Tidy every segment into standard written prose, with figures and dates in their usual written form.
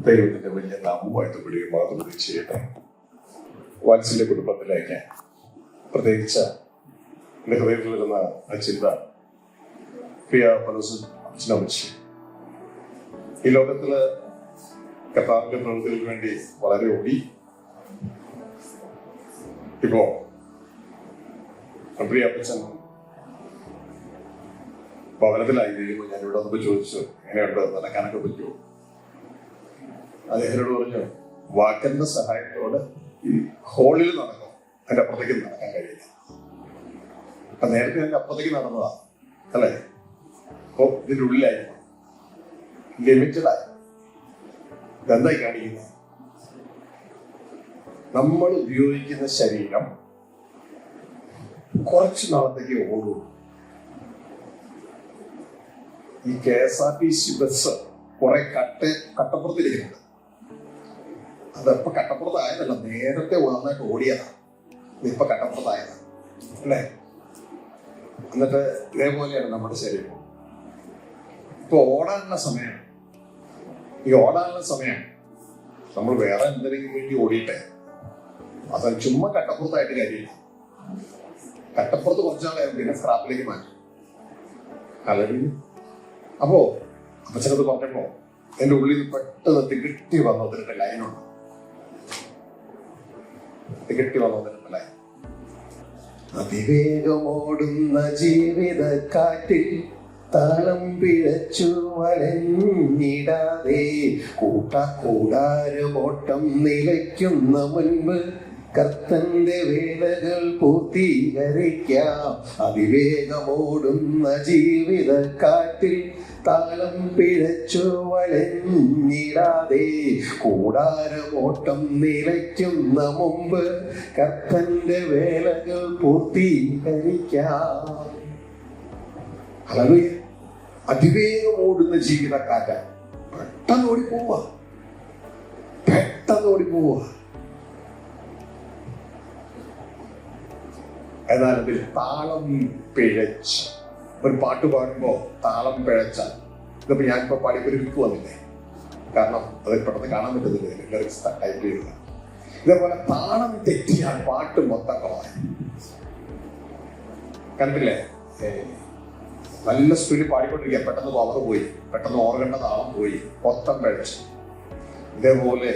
ദൈവത്തിന്റെ വലിയ നാമമായിട്ട് പിടിയും മാതൃക ചെയ്യട്ടെ. വാത്സല്യ കുടുംബത്തിലേക്ക് പ്രത്യേകിച്ച് എന്റെ ഹൃദയത്തിൽ വരുന്ന ആ ചിന്ത, പ്രിയ അച്ഛനമ്മച്ചി, ഈ ലോകത്തില് കർത്താവിന്റെ പ്രവൃത്തികൾക്ക് വേണ്ടി വളരെ ഓടി. ഇപ്പോ പ്രിയ അപ്പച്ചൻ ഭവനത്തിലായി കഴിയുമ്പോൾ ഞാൻ ഇവിടെ വന്നപ്പോൾ ചോദിച്ചു, എങ്ങനെയുണ്ട്, നടക്കാനൊക്കെ പറ്റുമോ? അദ്ദേഹത്തോട് പറഞ്ഞു, വാക്കറിന്റെ സഹായത്തോടെ ഈ ഹോളിൽ നടക്കും, അതിന്റെ അപ്പുറത്തേക്ക് നടക്കാൻ കഴിയില്ല. അപ്പൊ നേരത്തെ അതിന്റെ അപ്പുറത്തേക്ക് നടന്നതാ അല്ലേ? അപ്പൊ ഇതിന്റെ ഉള്ളിലായിരുന്നു, ലിമിറ്റഡായി. ഇതെന്തായി കാണിക്കുന്നത്? നമ്മൾ ഉപയോഗിക്കുന്ന ശരീരം കുറച്ച് നാളത്തേക്ക് ഓടൂ. ഈ KSRTC ബസ് കുറെ കട്ടപ്പുറത്തിരിക്കുന്നുണ്ട്. അതപ്പൊ കട്ടപ്പുറത്തായതല്ല, നേരത്തെ നന്നായിട്ട് ഓടിയതാണ്. ഇപ്പൊ കട്ടപ്പുറത്തായതാണ് അല്ലേ? എന്നിട്ട് ഇതേപോലെയാണ് നമ്മുടെ ശരീരം. ഇപ്പൊ ഓടാനുള്ള സമയം, ഈ ഓടാനുള്ള സമയം നമ്മൾ വേറെ എന്തെങ്കിലും വേണ്ടി ഓടിയിട്ടെ, അത് ചുമ്മാ കട്ടപ്പുറത്തായിട്ട് കാര്യമില്ല. കട്ടപ്പുറത്ത് കുറച്ചാളായിരുന്നു, പിന്നെ സ്ക്രാപ്പിലേക്ക് മാറ്റി. അല്ലെങ്കിൽ അപ്പോ അപ്പച്ചനത് പറഞ്ഞപ്പോ എന്റെ ഉള്ളിൽ പെട്ടെന്ന് തികട്ടി വന്നതിന്റെ ലൈനുണ്ട്. തികട്ടി വന്നതിന്റെ ലൈൻ, അതിവേഗമോടുന്ന ജീവിത കാറ്റിൽ താളം പിഴച്ചു വലഞ്ഞിടാതെ കൂടാരമോട്ടം നിലയ്ക്കുന്ന മുൻപ് കർത്തന്റെ വേലകൾ പൂർത്തീകരിക്കാം. അതിവേഗമോടുന്ന ജീവിത കാറ്റിൽ താളം പിഴച്ചു വലഞ്ഞിടാതെ കൂടാരമോട്ടം നിലയ്ക്കുന്ന മുമ്പ് കർത്തന്റെ വേലകൾ പൂർത്തീകരിക്കാം. ഹല്ലേലൂയ. അതിവേഗം ഓടുന്ന ജീവിതക്കാറ്റ പെട്ടെന്ന് ഓടിപ്പോവാ, പെട്ടെന്ന് ഓടിപ്പോവാ. എന്നാൽ അതിൽ താളം പിഴച്ച് ഒരു പാട്ട് പാടുമ്പോ താളം പിഴച്ച, ഇതിപ്പോ ഞാനിപ്പോ പാടിയപ്പോ ഒരു വിക്ക് വന്നില്ലേ, കാരണം അത് പെട്ടെന്ന് കാണാൻ പറ്റുന്നില്ല, ലിറിക്സ് ടൈപ്പ് ചെയ്തത്. ഇതേപോലെ താളം തെറ്റിയാൽ പാട്ട് മൊത്തം കളയാൻ കണ്ടില്ലേ? നല്ല സ്പീഡിൽ പാടിക്കൊണ്ടിരിക്കുക, പെട്ടെന്ന് പവർ പോയി, പെട്ടെന്ന് ഓർക്കേണ്ട താളം പോയി, മൊത്തം പിഴച്ചു. ഇതേപോലെ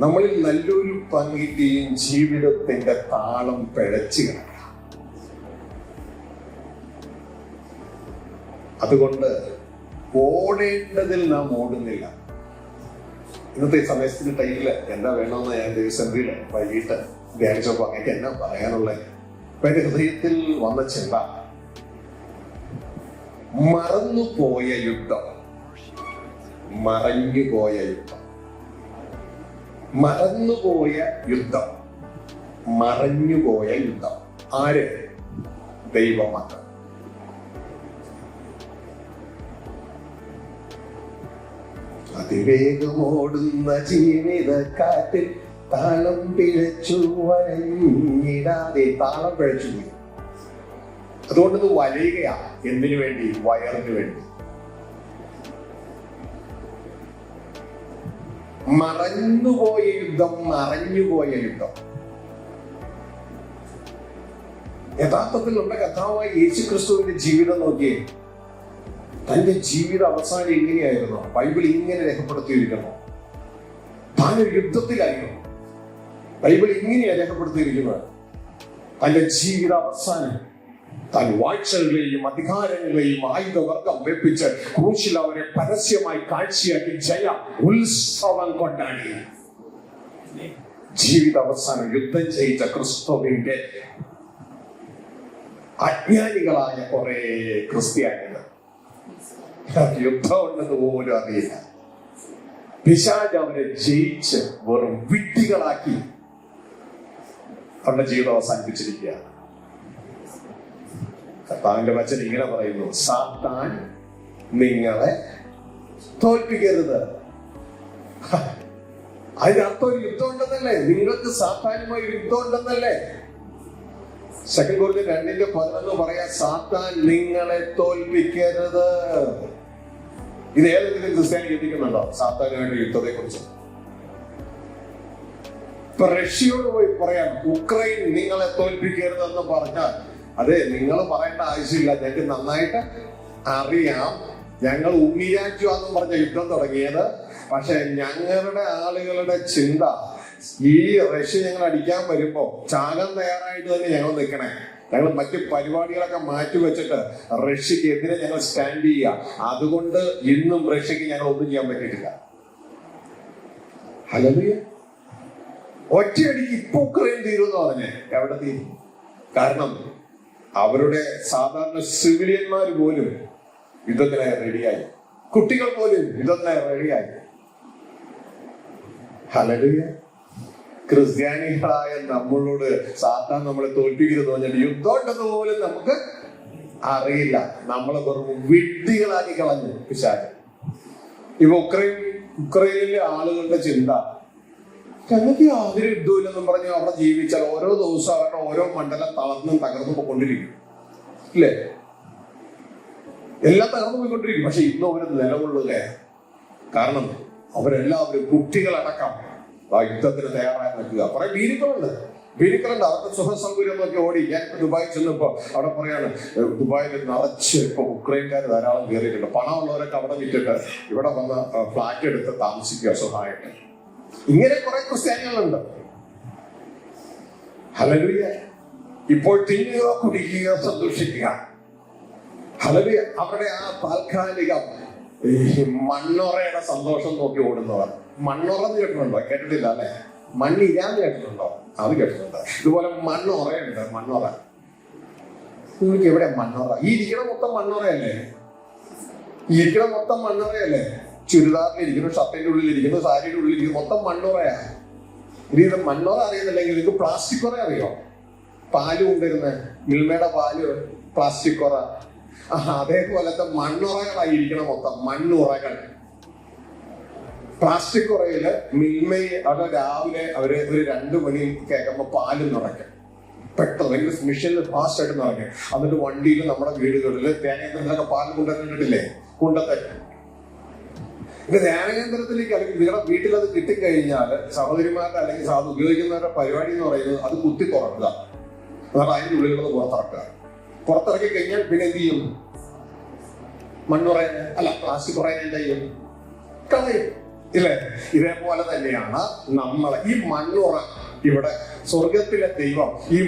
നമ്മളിൽ നല്ലൊരു പങ്കിന്റെയും ജീവിതത്തിന്റെ താളം പിഴച്ചു കിടക്കുക. അതുകൊണ്ട് ഓടേണ്ടതിൽ നാം ഓടുന്നില്ല. ഇന്നത്തെ സമയത്തിന്റെ ടൈമില് എന്താ വേണമെന്ന് ഞാൻ ദേവസന്ധിയില് വൈകിട്ട് ധ്യാനിച്ചപ്പോ അങ്ങേക്ക് എന്നാ പറയാനുള്ളത്? അപ്പൊ എന്റെ ഹൃദയത്തിൽ വന്ന ചിന്ത, മറന്നുപോയ യുദ്ധം, മറഞ്ഞുപോയ യുദ്ധം, മറന്നുപോയ യുദ്ധം, മറഞ്ഞുപോയ യുദ്ധം. ആര്? ദൈവമാണ്. അതിവേഗമോടുന്ന ജീവിത കാറ്റിൽ താളം പിഴച്ചു വലഞ്ഞിടാതെ, താളം പിഴച്ചു പോയി. അതുകൊണ്ട് ഇത് വലയുകയാ. എന്തിനു വേണ്ടി? വയറിന് വേണ്ടി. മറഞ്ഞുപോയ യുദ്ധം, മറഞ്ഞുപോയ യുദ്ധം. യഥാർത്ഥത്തിൽ നമ്മുടെ കർത്താവായ യേശുക്രിസ്തുവിന്റെ ജീവിതം നോക്കിയേ. തന്റെ ജീവിത അവസാനം എങ്ങനെയായിരുന്നു? ബൈബിൾ ഇങ്ങനെ രേഖപ്പെടുത്തിയിരിക്കുന്നു. താനൊരു യുദ്ധത്തിലായിരുന്നു. ബൈബിൾ ഇങ്ങനെയാ രേഖപ്പെടുത്തിയിരിക്കുന്നത്. തന്റെ ജീവിത അവസാനം താൻ വാഴ്ചകളെയും അധികാരങ്ങളെയും ആയുധവർഗം വെപ്പിച്ച് ക്രൂശിൽ അവരെ പരസ്യമായി കാഴ്ചയാക്കി ജയ ഉത്സവം കൊണ്ടാടി. ജീവിത അവസാനം യുദ്ധം ചെയ്ത ക്രിസ്തുവിന്റെ അജ്ഞാനികളായ കുറെ ക്രിസ്ത്യാനികൾ യുദ്ധം ഉണ്ടെന്ന് പോലും അറിയില്ല. പിശാച് അവരെ ജയിച്ച് വെറും വിഡ്ഢികളാക്കി അവരുടെ ജീവിതം അവസാനിപ്പിച്ചിരിക്കുകയാണ്. കർത്താവിന്റെ വചനം ഇങ്ങനെ പറയുന്നു, സാത്താൻ നിങ്ങളെ തോൽപ്പിക്കരുത്. അതിനർത്ഥം ഒരു യുദ്ധം ഉണ്ടെന്നല്ലേ? നിങ്ങൾക്ക് സാത്താനുമായി യുദ്ധം ഉണ്ടെന്നല്ലേ? 2 Corinthians 2:11 പറയാ, സാത്താൻ നിങ്ങളെ തോൽപ്പിക്കരുത്. ഇത് ഏതെങ്കിലും ക്രിസ്ത്യാനി ചിന്തിക്കുന്നുണ്ടോ സാത്താനുമായിട്ട് യുദ്ധത്തെ കുറിച്ച്? ഇപ്പൊ റഷ്യയോട് പോയി പറയാം ഉക്രൈൻ നിങ്ങളെ തോൽപ്പിക്കരുതെന്ന് പറഞ്ഞാൽ, അതെ, നിങ്ങൾ പറയേണ്ട ആവശ്യമില്ല, ഞങ്ങൾക്ക് നന്നായിട്ട് അറിയാം. ഞങ്ങൾ ഉണ്ണിരാജ്യമാണെന്ന് പറഞ്ഞ യുദ്ധം തുടങ്ങിയത്. പക്ഷെ ഞങ്ങളുടെ ആളുകളുടെ ചിന്ത, ഈ റഷ്യ ഞങ്ങൾ അടിക്കാൻ വരുമ്പോ ചാകാൻ തയ്യാറായിട്ട് തന്നെ ഞങ്ങൾ നിൽക്കണേ. ഞങ്ങൾ മറ്റ് പരിപാടികളൊക്കെ മാറ്റിവെച്ചിട്ട് റഷ്യക്കെതിരെ ഞങ്ങൾ സ്റ്റാൻഡ് ചെയ്യുക. അതുകൊണ്ട് ഇന്നും റഷ്യക്ക് ഞങ്ങൾ ഒന്നും ചെയ്യാൻ പറ്റിയിട്ടില്ല. ഹല്ലേലൂയ. ഒറ്റയടിക്ക് ഇപ്പൊ ഉക്രൈൻ തീരുമെന്ന് പറഞ്ഞേ, എവിടെ തീരും? കാരണം അവരുടെ സാധാരണ സിവിലിയന്മാർ പോലും യുദ്ധത്തിനായി റെഡിയായി, കുട്ടികൾ പോലും യുദ്ധത്തിനായി റെഡിയായി. ഹല്ലേലൂയ. ക്രിസ്ത്യാനികളായ നമ്മളോട് സാത്താൻ നമ്മളെ തോൽപ്പിക്കരുത് പറഞ്ഞാൽ യുദ്ധം ഉണ്ടെന്ന് പോലും നമുക്ക് അറിയില്ല. നമ്മളെ വെറും വിഡ്ഢികളാക്കി കളഞ്ഞു പിശാച്. ഇപ്പൊ ഉക്രൈനിലെ ആളുകളുടെ ചിന്ത, ഞങ്ങൾക്ക് യാതൊരു യുദ്ധമില്ലെന്നും പറഞ്ഞ് അവിടെ ജീവിച്ചാൽ ഓരോ ദിവസം അവരുടെ ഓരോ മണ്ഡലം തളർന്നും തകർന്നു പോയിക്കൊണ്ടിരിക്കും, ഇല്ലേ? എല്ലാം തകർന്നു പോയിക്കൊണ്ടിരിക്കും. പക്ഷെ ഇന്നും അവർ നിലകൊള്ളുകയാണ്. കാരണം അവരെല്ലാവരും കുട്ടികളടക്കം ആ യുദ്ധത്തിന് തയ്യാറായി നിൽക്കുക. കുറെ ഭീരുക്കളുണ്ട്. അവരുടെ സുഖ സൗകര്യം നോക്കി ഓടി. ഞാൻ ഇപ്പൊ ദുബായിൽ ചെന്നപ്പോ അവിടെ പറയാണ്, ദുബായിൽ നിറച്ച് ഇപ്പൊ ഉക്രൈൻകാർ ധാരാളം കയറിയിട്ടുണ്ട്. പണമുള്ളവരൊക്കെ അവിടെ വിറ്റിട്ട് ഇവിടെ വന്ന് ഫ്ലാറ്റ് എടുത്ത് താമസിക്കുക സുഖമായിട്ട്. ഇങ്ങനെ കുറെ ക്രിസ്ത്യാനികളുണ്ട്. ഹല്ലേലൂയ. ഇപ്പോൾ തിന്നുക, കുടിക്കുക, സന്തോഷിക്കുക. ഹല്ലേലൂയ. അവരുടെ ആ താൽക്കാലിക മണ്ണൊറയുടെ സന്തോഷം നോക്കി ഓടുന്നവർ. മണ്ണൊറന്ന് കേട്ടിട്ടുണ്ടോ? കേട്ടിട്ടില്ല അല്ലെ? മണ്ണിരാന്ന് കേട്ടിട്ടുണ്ടോ? അത് കേട്ടിട്ടുണ്ട്. ഇതുപോലെ മണ്ണൊറയുണ്ട്. മണ്ണൊറ നിങ്ങൾക്ക് എവിടെ മണ്ണൊറ? ഈ ഇരിക്കണ മൊത്തം മണ്ണൊറയല്ലേ? ചുരിദാറിലിരിക്കുന്നു, ഷർട്ടിന്റെ ഉള്ളിലിരിക്കുന്നു, സാരിയുടെ ഉള്ളിലിരിക്കുന്നു, മൊത്തം മണ്ണുറയാ. ഇനി ഇത് മണ്ണുറ അറിയുന്നില്ലെങ്കിൽ നിങ്ങൾക്ക് പ്ലാസ്റ്റിക് ഉറ അറിയോ? പാല് കൊണ്ടിരുന്ന മിൽമയുടെ പാല് പ്ലാസ്റ്റിക് ഉറ. അതേപോലത്തെ മണ്ണുറകളായിരിക്കണം മൊത്തം. മണ്ണുറകൾ. പ്ലാസ്റ്റിക് ഉറയില് മിൽമയെ അവിടെ രാവിലെ അവര് ഒരു 2 മണി കേൾക്കുമ്പോ പാല് നിറയ്ക്കും. പെട്ടെന്ന് ഭയങ്കര മിഷനിൽ ഫാസ്റ്റ് ആയിട്ട് നിറയ്ക്കും. എന്നിട്ട് വണ്ടിയിൽ നമ്മുടെ വീടുകളിൽ തേങ്ങ പാല് കൊണ്ടുവന്നിട്ടില്ലേ, കൊണ്ടുതരും. ഇത് ധ്യാനകേന്ദ്രത്തിലേക്ക് അല്ലെങ്കിൽ നിങ്ങളുടെ വീട്ടിൽ അത് കിട്ടിക്കഴിഞ്ഞാൽ സഹോദരിമാരുടെ അല്ലെങ്കിൽ ഉപയോഗിക്കുന്നവരുടെ പരിപാടി എന്ന് പറയുന്നത് അത് കുത്തി തുറക്കുക, എന്നിട്ട് അതിൻ്റെ ഉള്ളിലുള്ളത് പുറത്തിറക്കുക. പുറത്തിറക്കി കഴിഞ്ഞാൽ പിന്നെ എന്ത് ചെയ്യും? മണ്ണുറയെ അല്ല പ്ലാസ്റ്റിക് ഉറയെ എന്താ ചെയ്യും? കളയും, ഇല്ലേ? ഇതേപോലെ തന്നെയാണ് നമ്മളെ ഈ മണ്ണുറ. ഇവിടെ സ്വർഗത്തിലെ ദൈവം ഈ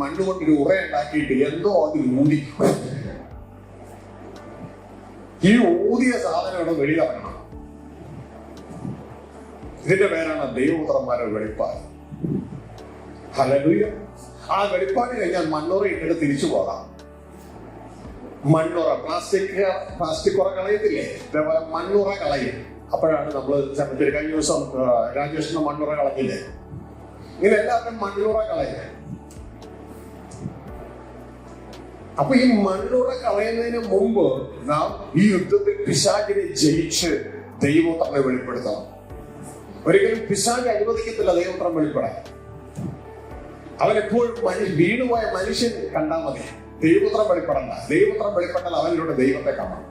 മണ്ണുകൊണ്ട് ഒരു ഉറ ഉണ്ടാക്കിയിട്ട് എന്തോ അതിൽ ഊതി. ഈ ഊതിയ സാധനം ഇവിടെ വെളിയിറങ്ങണം. ഇതിന്റെ പേരാണ് ദൈവപുത്രന്മാരുടെ വെളിപ്പാട്. ഹല്ലേലൂയ. ആ വെളിപ്പാട് കഴിഞ്ഞാൽ മണ്ണുറ ഇട്ടിട്ട് തിരിച്ചു പോകാം. മണ്ണുറ പ്ലാസ്റ്റിക് ഉറ കളയത്തില്ലേ, ഇതേപോലെ മണ്ണുറ കളയും. അപ്പോഴാണ് നമ്മൾ ചെറുപ്പത്തിൽ കഴിഞ്ഞ ദിവസം രാജേഷിന്റെ മണ്ണുറ കളഞ്ഞില്ലേ. ഇങ്ങനെ എല്ലാവരും മണ്ണുറ കളയും. അപ്പൊ ഈ മണ്ണുറ കളയുന്നതിന് മുമ്പ് നാം ഈ യുദ്ധത്തിൽ പിശാചിനെ ജയിച്ച് ദൈവപുത്രനെ വെളിപ്പെടുത്തണം. ഒരിക്കലും പിശാച് അനുവദിക്കത്തില്ല ദൈവപുത്രൻ വെളിപ്പെടാൻ. അവനെപ്പോഴും വീണുപോയ മനുഷ്യൻ കണ്ടാൽ മതി, ദൈവപുത്രൻ വെളിപ്പെടണ്ട. ദൈവപുത്രൻ വെളിപ്പെട്ടാൽ അവനിലൂടെ ദൈവത്തെ കാണാം.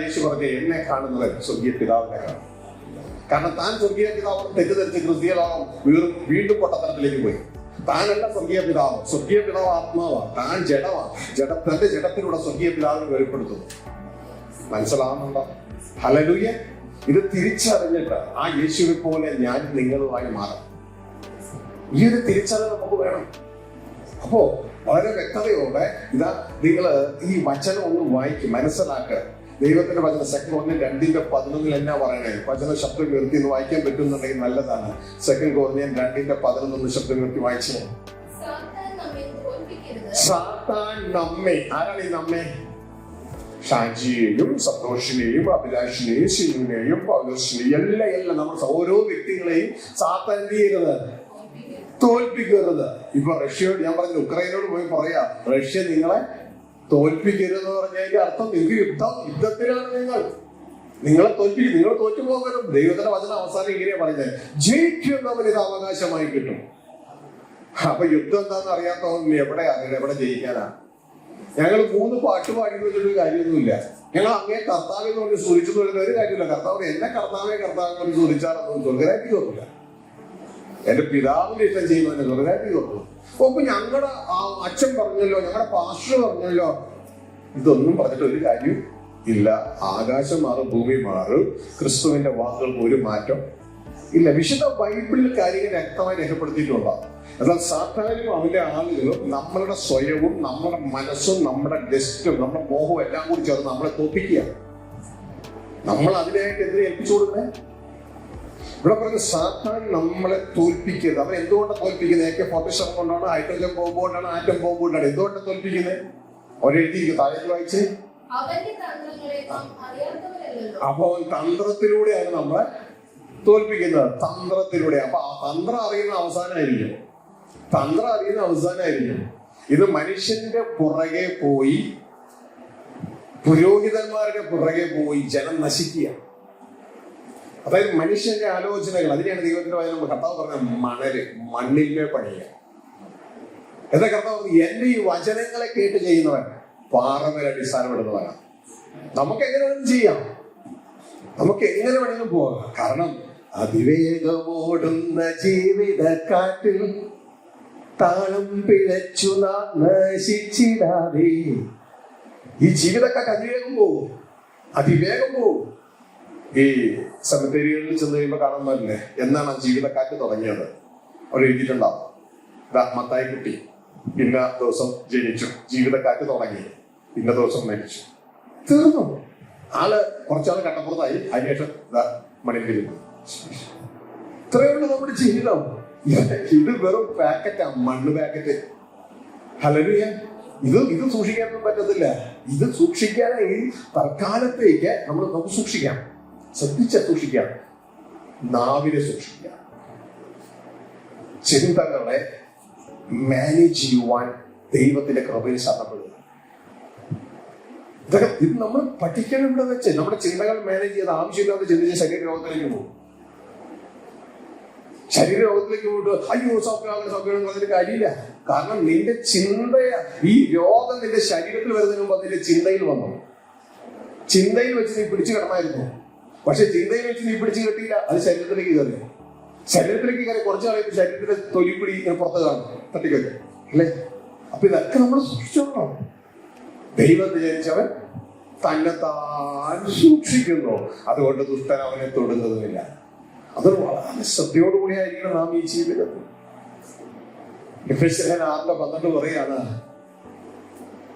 യേശു പറഞ്ഞ എന്നെ കാണുന്നത് സ്വർഗീയ പിതാവിനെ കാണും. കാരണം താൻ സ്വർഗീയ പിതാവ് തെറ്റിദ്ധരിച്ച് ക്രിസ്തീയ ലോകം വീണ്ടും പൊട്ടത്തരത്തിലേക്ക് പോയി. താനല്ല സ്വർഗീയ പിതാവ്. സ്വർഗീയ പിതാവ് ആത്മാവാണ്, താൻ ജഡമാണ്. തന്റെ ജഡത്തിലൂടെ സ്വർഗീയ പിതാവിനെ വെളിപ്പെടുത്തുന്നു. മനസ്സിലാവുന്നുണ്ടോ? ഹല്ലേലൂയ. ഇത് തിരിച്ചറിഞ്ഞിട്ട് ആ യേശുവിനെ പോലെ ഞാൻ നിങ്ങളുമായി മാറും. ഈ ഒരു തിരിച്ചറിവ് നമുക്ക് വേണം. അപ്പോ വളരെ വ്യക്തതയോടെ ഇതാ നിങ്ങൾ ഈ വചനം ഒന്ന് വായിക്കും, മനസ്സിലാക്കുക. ദൈവത്തിന്റെ വചനം 2 Corinthians 2:11 എന്നാ പറയണേ? വചന ശബ്ദം ഉയർത്തി എന്ന് വായിക്കാൻ പറ്റുന്നുണ്ടെങ്കിൽ നല്ലതാണ്. 2 Corinthians 2:11 ശബ്ദം ഉയർത്തി വായിച്ചേ. സാത്താൻ നമ്മെ, ആരാണ് ഈ നമ്മെ? ഷാജിയെയും സന്തോഷിനെയും അഭിലാഷിനെയും ശിവനെയും പൗലോസിനെയും എല്ലാം നമ്മൾ ഓരോ വ്യക്തികളെയും സാത്താൻ എന്ത് ചെയ്യരുത്? തോൽപ്പിക്കരുത്. ഇപ്പൊ റഷ്യയോട് ഞാൻ പറഞ്ഞു, ഉക്രൈനോട് പോയി പറയാ റഷ്യ നിങ്ങളെ തോൽപ്പിക്കരുതെന്ന് പറഞ്ഞതിന്റെ അർത്ഥം നിങ്ങൾക്ക് യുദ്ധത്തിലാണ്. നിങ്ങളെ തോൽപ്പിക്കും, നിങ്ങൾ തോറ്റു പോകരുത്. ദൈവത്തിന്റെ വചനം അവസാനം ഇങ്ങനെയാ പറയുന്നത്, ജയിക്കുന്നവന് ഇത് അവകാശമായി കിട്ടും. അപ്പൊ യുദ്ധം എന്താണെന്ന് അറിയാത്തവൻ എവിടെ ജയിക്കാനാ? ഞങ്ങൾ 3 പാട്ട് പാടിക്കൊണ്ടൊരു കാര്യമൊന്നുമില്ല. ഞങ്ങൾ അങ്ങേ കർത്താവ് എന്ന് പറഞ്ഞ് സ്തുതിച്ചെന്ന് പറയുന്ന ഒരു കാര്യമില്ല. കർത്താവ് എന്നെ കർത്താവെ എന്ന് സ്തുതിച്ചാലൊന്നും സ്വർഗരാറ്റി തോന്നില്ല. എന്റെ പിതാവിന്റെ ഇഷ്ടം ചെയ്യുന്നതിന് സ്വർഗരാറ്റി തോന്നുന്നു. അപ്പൊ ഞങ്ങളുടെ ആ അച്ഛൻ പറഞ്ഞല്ലോ, ഞങ്ങളുടെ പാസ്റ്റർ പറഞ്ഞല്ലോ, ഇതൊന്നും പറഞ്ഞിട്ട് ഒരു കാര്യം ഇല്ല. ആകാശം മാറും, ഭൂമി മാറും, ക്രിസ്തുവിന്റെ വാക്കുകൾക്ക് ഒരു മാറ്റം ഇല്ല. വിശുദ്ധ ബൈബിളിൽ കാര്യങ്ങൾ വ്യക്തമായി രേഖപ്പെടുത്തിയിട്ടുണ്ടാകും. എന്നാൽ സാത്താനും അവന്റെ ആളുകളും നമ്മളുടെ സ്വയവും നമ്മുടെ മനസ്സും നമ്മുടെ ഡെസ്റ്റും നമ്മുടെ മോഹവും എല്ലാം കൂടി ചേർന്ന് നമ്മളെ തോൽപ്പിക്കുകയാണ്. നമ്മൾ അതിനായിട്ട് എന്തിനെ ഏൽപ്പിച്ചു കൊടുക്കുന്നത്? ഇവിടെ പറഞ്ഞ സാത്താൻ നമ്മളെ തോൽപ്പിക്കരുത്. അവൻ എന്തുകൊണ്ടാണ് തോൽപ്പിക്കുന്നത്? AK-47 കൊണ്ടാണ്, ഹൈഡ്രജൻ ബോംബ് കൊണ്ടാണ്, ആറ്റം ബോംബ് കൊണ്ടാണ്. എന്തുകൊണ്ടാണ് തോൽപ്പിക്കുന്നത്? അവരെഴുതിയിരിക്കും, താഴേക്ക് വായിച്ച്. അപ്പൊ അവൻ തന്ത്രത്തിലൂടെയാണ് നമ്മളെ തോൽപ്പിക്കുന്നത്. തന്ത്രത്തിലൂടെ. അപ്പൊ ആ തന്ത്രം അറിയുന്ന അവസാനമായിരിക്കും. ഇത് മനുഷ്യന്റെ പുറകെ പോയി, പുരോഹിതന്മാരുടെ പുറകെ പോയി ജനം നശിക്കുക. അതായത് മനുഷ്യന്റെ ആലോചനകൾ, അതിനെയാണ് ദൈവത്തിന്റെ വചനം കർത്താവ് പറഞ്ഞ മണ്ണിന്മേൽ പണിയുക. എന്താ കർത്താവ്? എന്റെ ഈ വചനങ്ങളെ കേട്ട് ചെയ്യുന്നവൻ പാറമേൽ അടിസ്ഥാനപ്പെടുന്നവനാണ്. നമുക്ക് എങ്ങനെ വേണം ചെയ്യാം, നമുക്ക് എങ്ങനെ വേണമെങ്കിലും പോകാം. കാരണം അതിവേഗമോടുന്ന ജീവിതക്കാറ്റിൽ താളം പിഴച്ചു നശിച്ചിടാതെ. ഈ ജീവിതക്കാറ്റ് അതിവേഗം പോവും. ഈ സെമിത്തേരികളിൽ ചെന്ന് കഴിയുമ്പോൾ കാണുന്നതല്ലേ, എന്നാണ് ആ ജീവിതക്കാറ്റ് തുടങ്ങിയത് അവർ എഴുതിയിട്ടുണ്ടാവും. മത്തായി കുട്ടി ഇന്ന ദിവസം ജനിച്ചു, ജീവിതക്കാറ്റ് തുടങ്ങി, ഇന്ന ദിവസം മരിച്ചു, തീർന്നു. ആള് കുറച്ചാൾ കട്ടപ്പുറത്തായി, അതിനുശേഷം മണിയിൽ ഇത്രയുള്ളൂ നമ്മുടെ ജീവിതം. ഇത് വെറും പാക്കറ്റാണ്, മണ്ണ് പാക്കറ്റ്. ഹല്ലേലൂയ. ഇത് സൂക്ഷിക്കാനൊന്നും പറ്റത്തില്ല. ഇത് സൂക്ഷിക്കാനായി തൽക്കാലത്തേക്ക് നമുക്ക് സൂക്ഷിക്കാം, സൂക്ഷിക്കാം. നാവിനെ സൂക്ഷിക്കാം. ചിന്തകളെ മാനേജ് ചെയ്യുവാൻ ദൈവത്തിന്റെ കൃപയിൽ ശരണപ്പെടുക. ഇത് നമ്മൾ പഠിക്കണം. ഇവിടെ വെച്ച് നമ്മുടെ ചിന്തകൾ മാനേജ് ചെയ്ത് ആവശ്യമില്ലാതെ ചിന്തിച്ച് ശരീരരോഗത്തിലേക്ക് പോകും. ശരീരരോഗത്തിലേക്ക് പോയിട്ട് അയ്യോ സൗഖ്യം അതിന് കാര്യമില്ല. കാരണം നിന്റെ ഈ രോഗം നിന്റെ ശരീരത്തിൽ വരുന്നതിന് മുമ്പ് അതിന്റെ ചിന്തയിൽ വന്നു. ചിന്തയിൽ വെച്ച് നീ പിടിച്ചു കിടന്നായിരുന്നു. പക്ഷെ ചിന്തയിൽ വെച്ച് നീ പിടിച്ചു കെട്ടിയില്ല, അത് ശരീരത്തിലേക്ക് കയറി. കുറച്ചു കളയുമ്പോൾ ശരീരത്തിന്റെ തൊലിപ്പിടി പുറത്ത് കാണും, തട്ടിക്കൊക്കെ അല്ലേ? അപ്പൊ ഇതൊക്കെ നമ്മൾ സൂക്ഷിച്ചോളണം. ദൈവത്തെ ജനിച്ചവൻ തന്നെത്താൻ സൂക്ഷിക്കുന്നു, അതുകൊണ്ട് ദുഷ്ടൻ അവനെ തൊടുന്നതുമില്ല. അത് വളരെ ശ്രദ്ധയോടുകൂടി ആയിരിക്കണം നാം ഈ ജീവിതത്തിൽ. എഫെസ്യർ 6:12 പറയാണ്,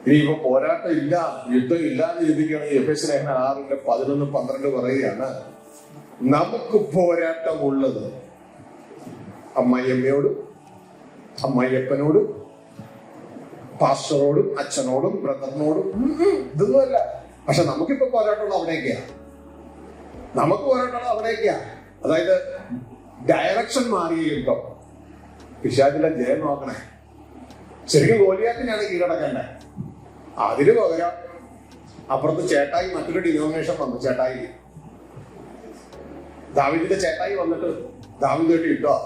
ഇനിയിപ്പോ പോരാട്ടം ഇല്ല, യുദ്ധം ഇല്ല എന്ന് ചിന്തിക്കുകയാണെങ്കിൽ എഫെസ്യർ 6:11-12 പറയുകയാണ്, നമുക്ക് പോരാട്ടമുള്ളത് അമ്മായിയമ്മയോടും അമ്മായിയപ്പനോടും പാസ്റ്ററോടും അച്ഛനോടും ബ്രദറിനോടും ഇതൊന്നുമല്ല. പക്ഷെ നമുക്കിപ്പോ പോരാട്ടമുള്ള അവിടേക്കാ. അതായത് ഡയറക്ഷൻ മാറിയ യുദ്ധം. പിശാചിന്റെ ജയം നോക്കണേ. ശരിക്കും ഗോലിയാത്തിനാണ് കീഴടക്കേണ്ടത്. അതിന് പകരം അപ്പുറത്ത് ചേട്ടായി മറ്റൊരു ഡിനോമിനേഷൻ വന്നു. ചേട്ടായി ദാവീദിന്റെ ചേട്ടായി വന്നിട്ട് ദാവീദായിട്ട് യുദ്ധം.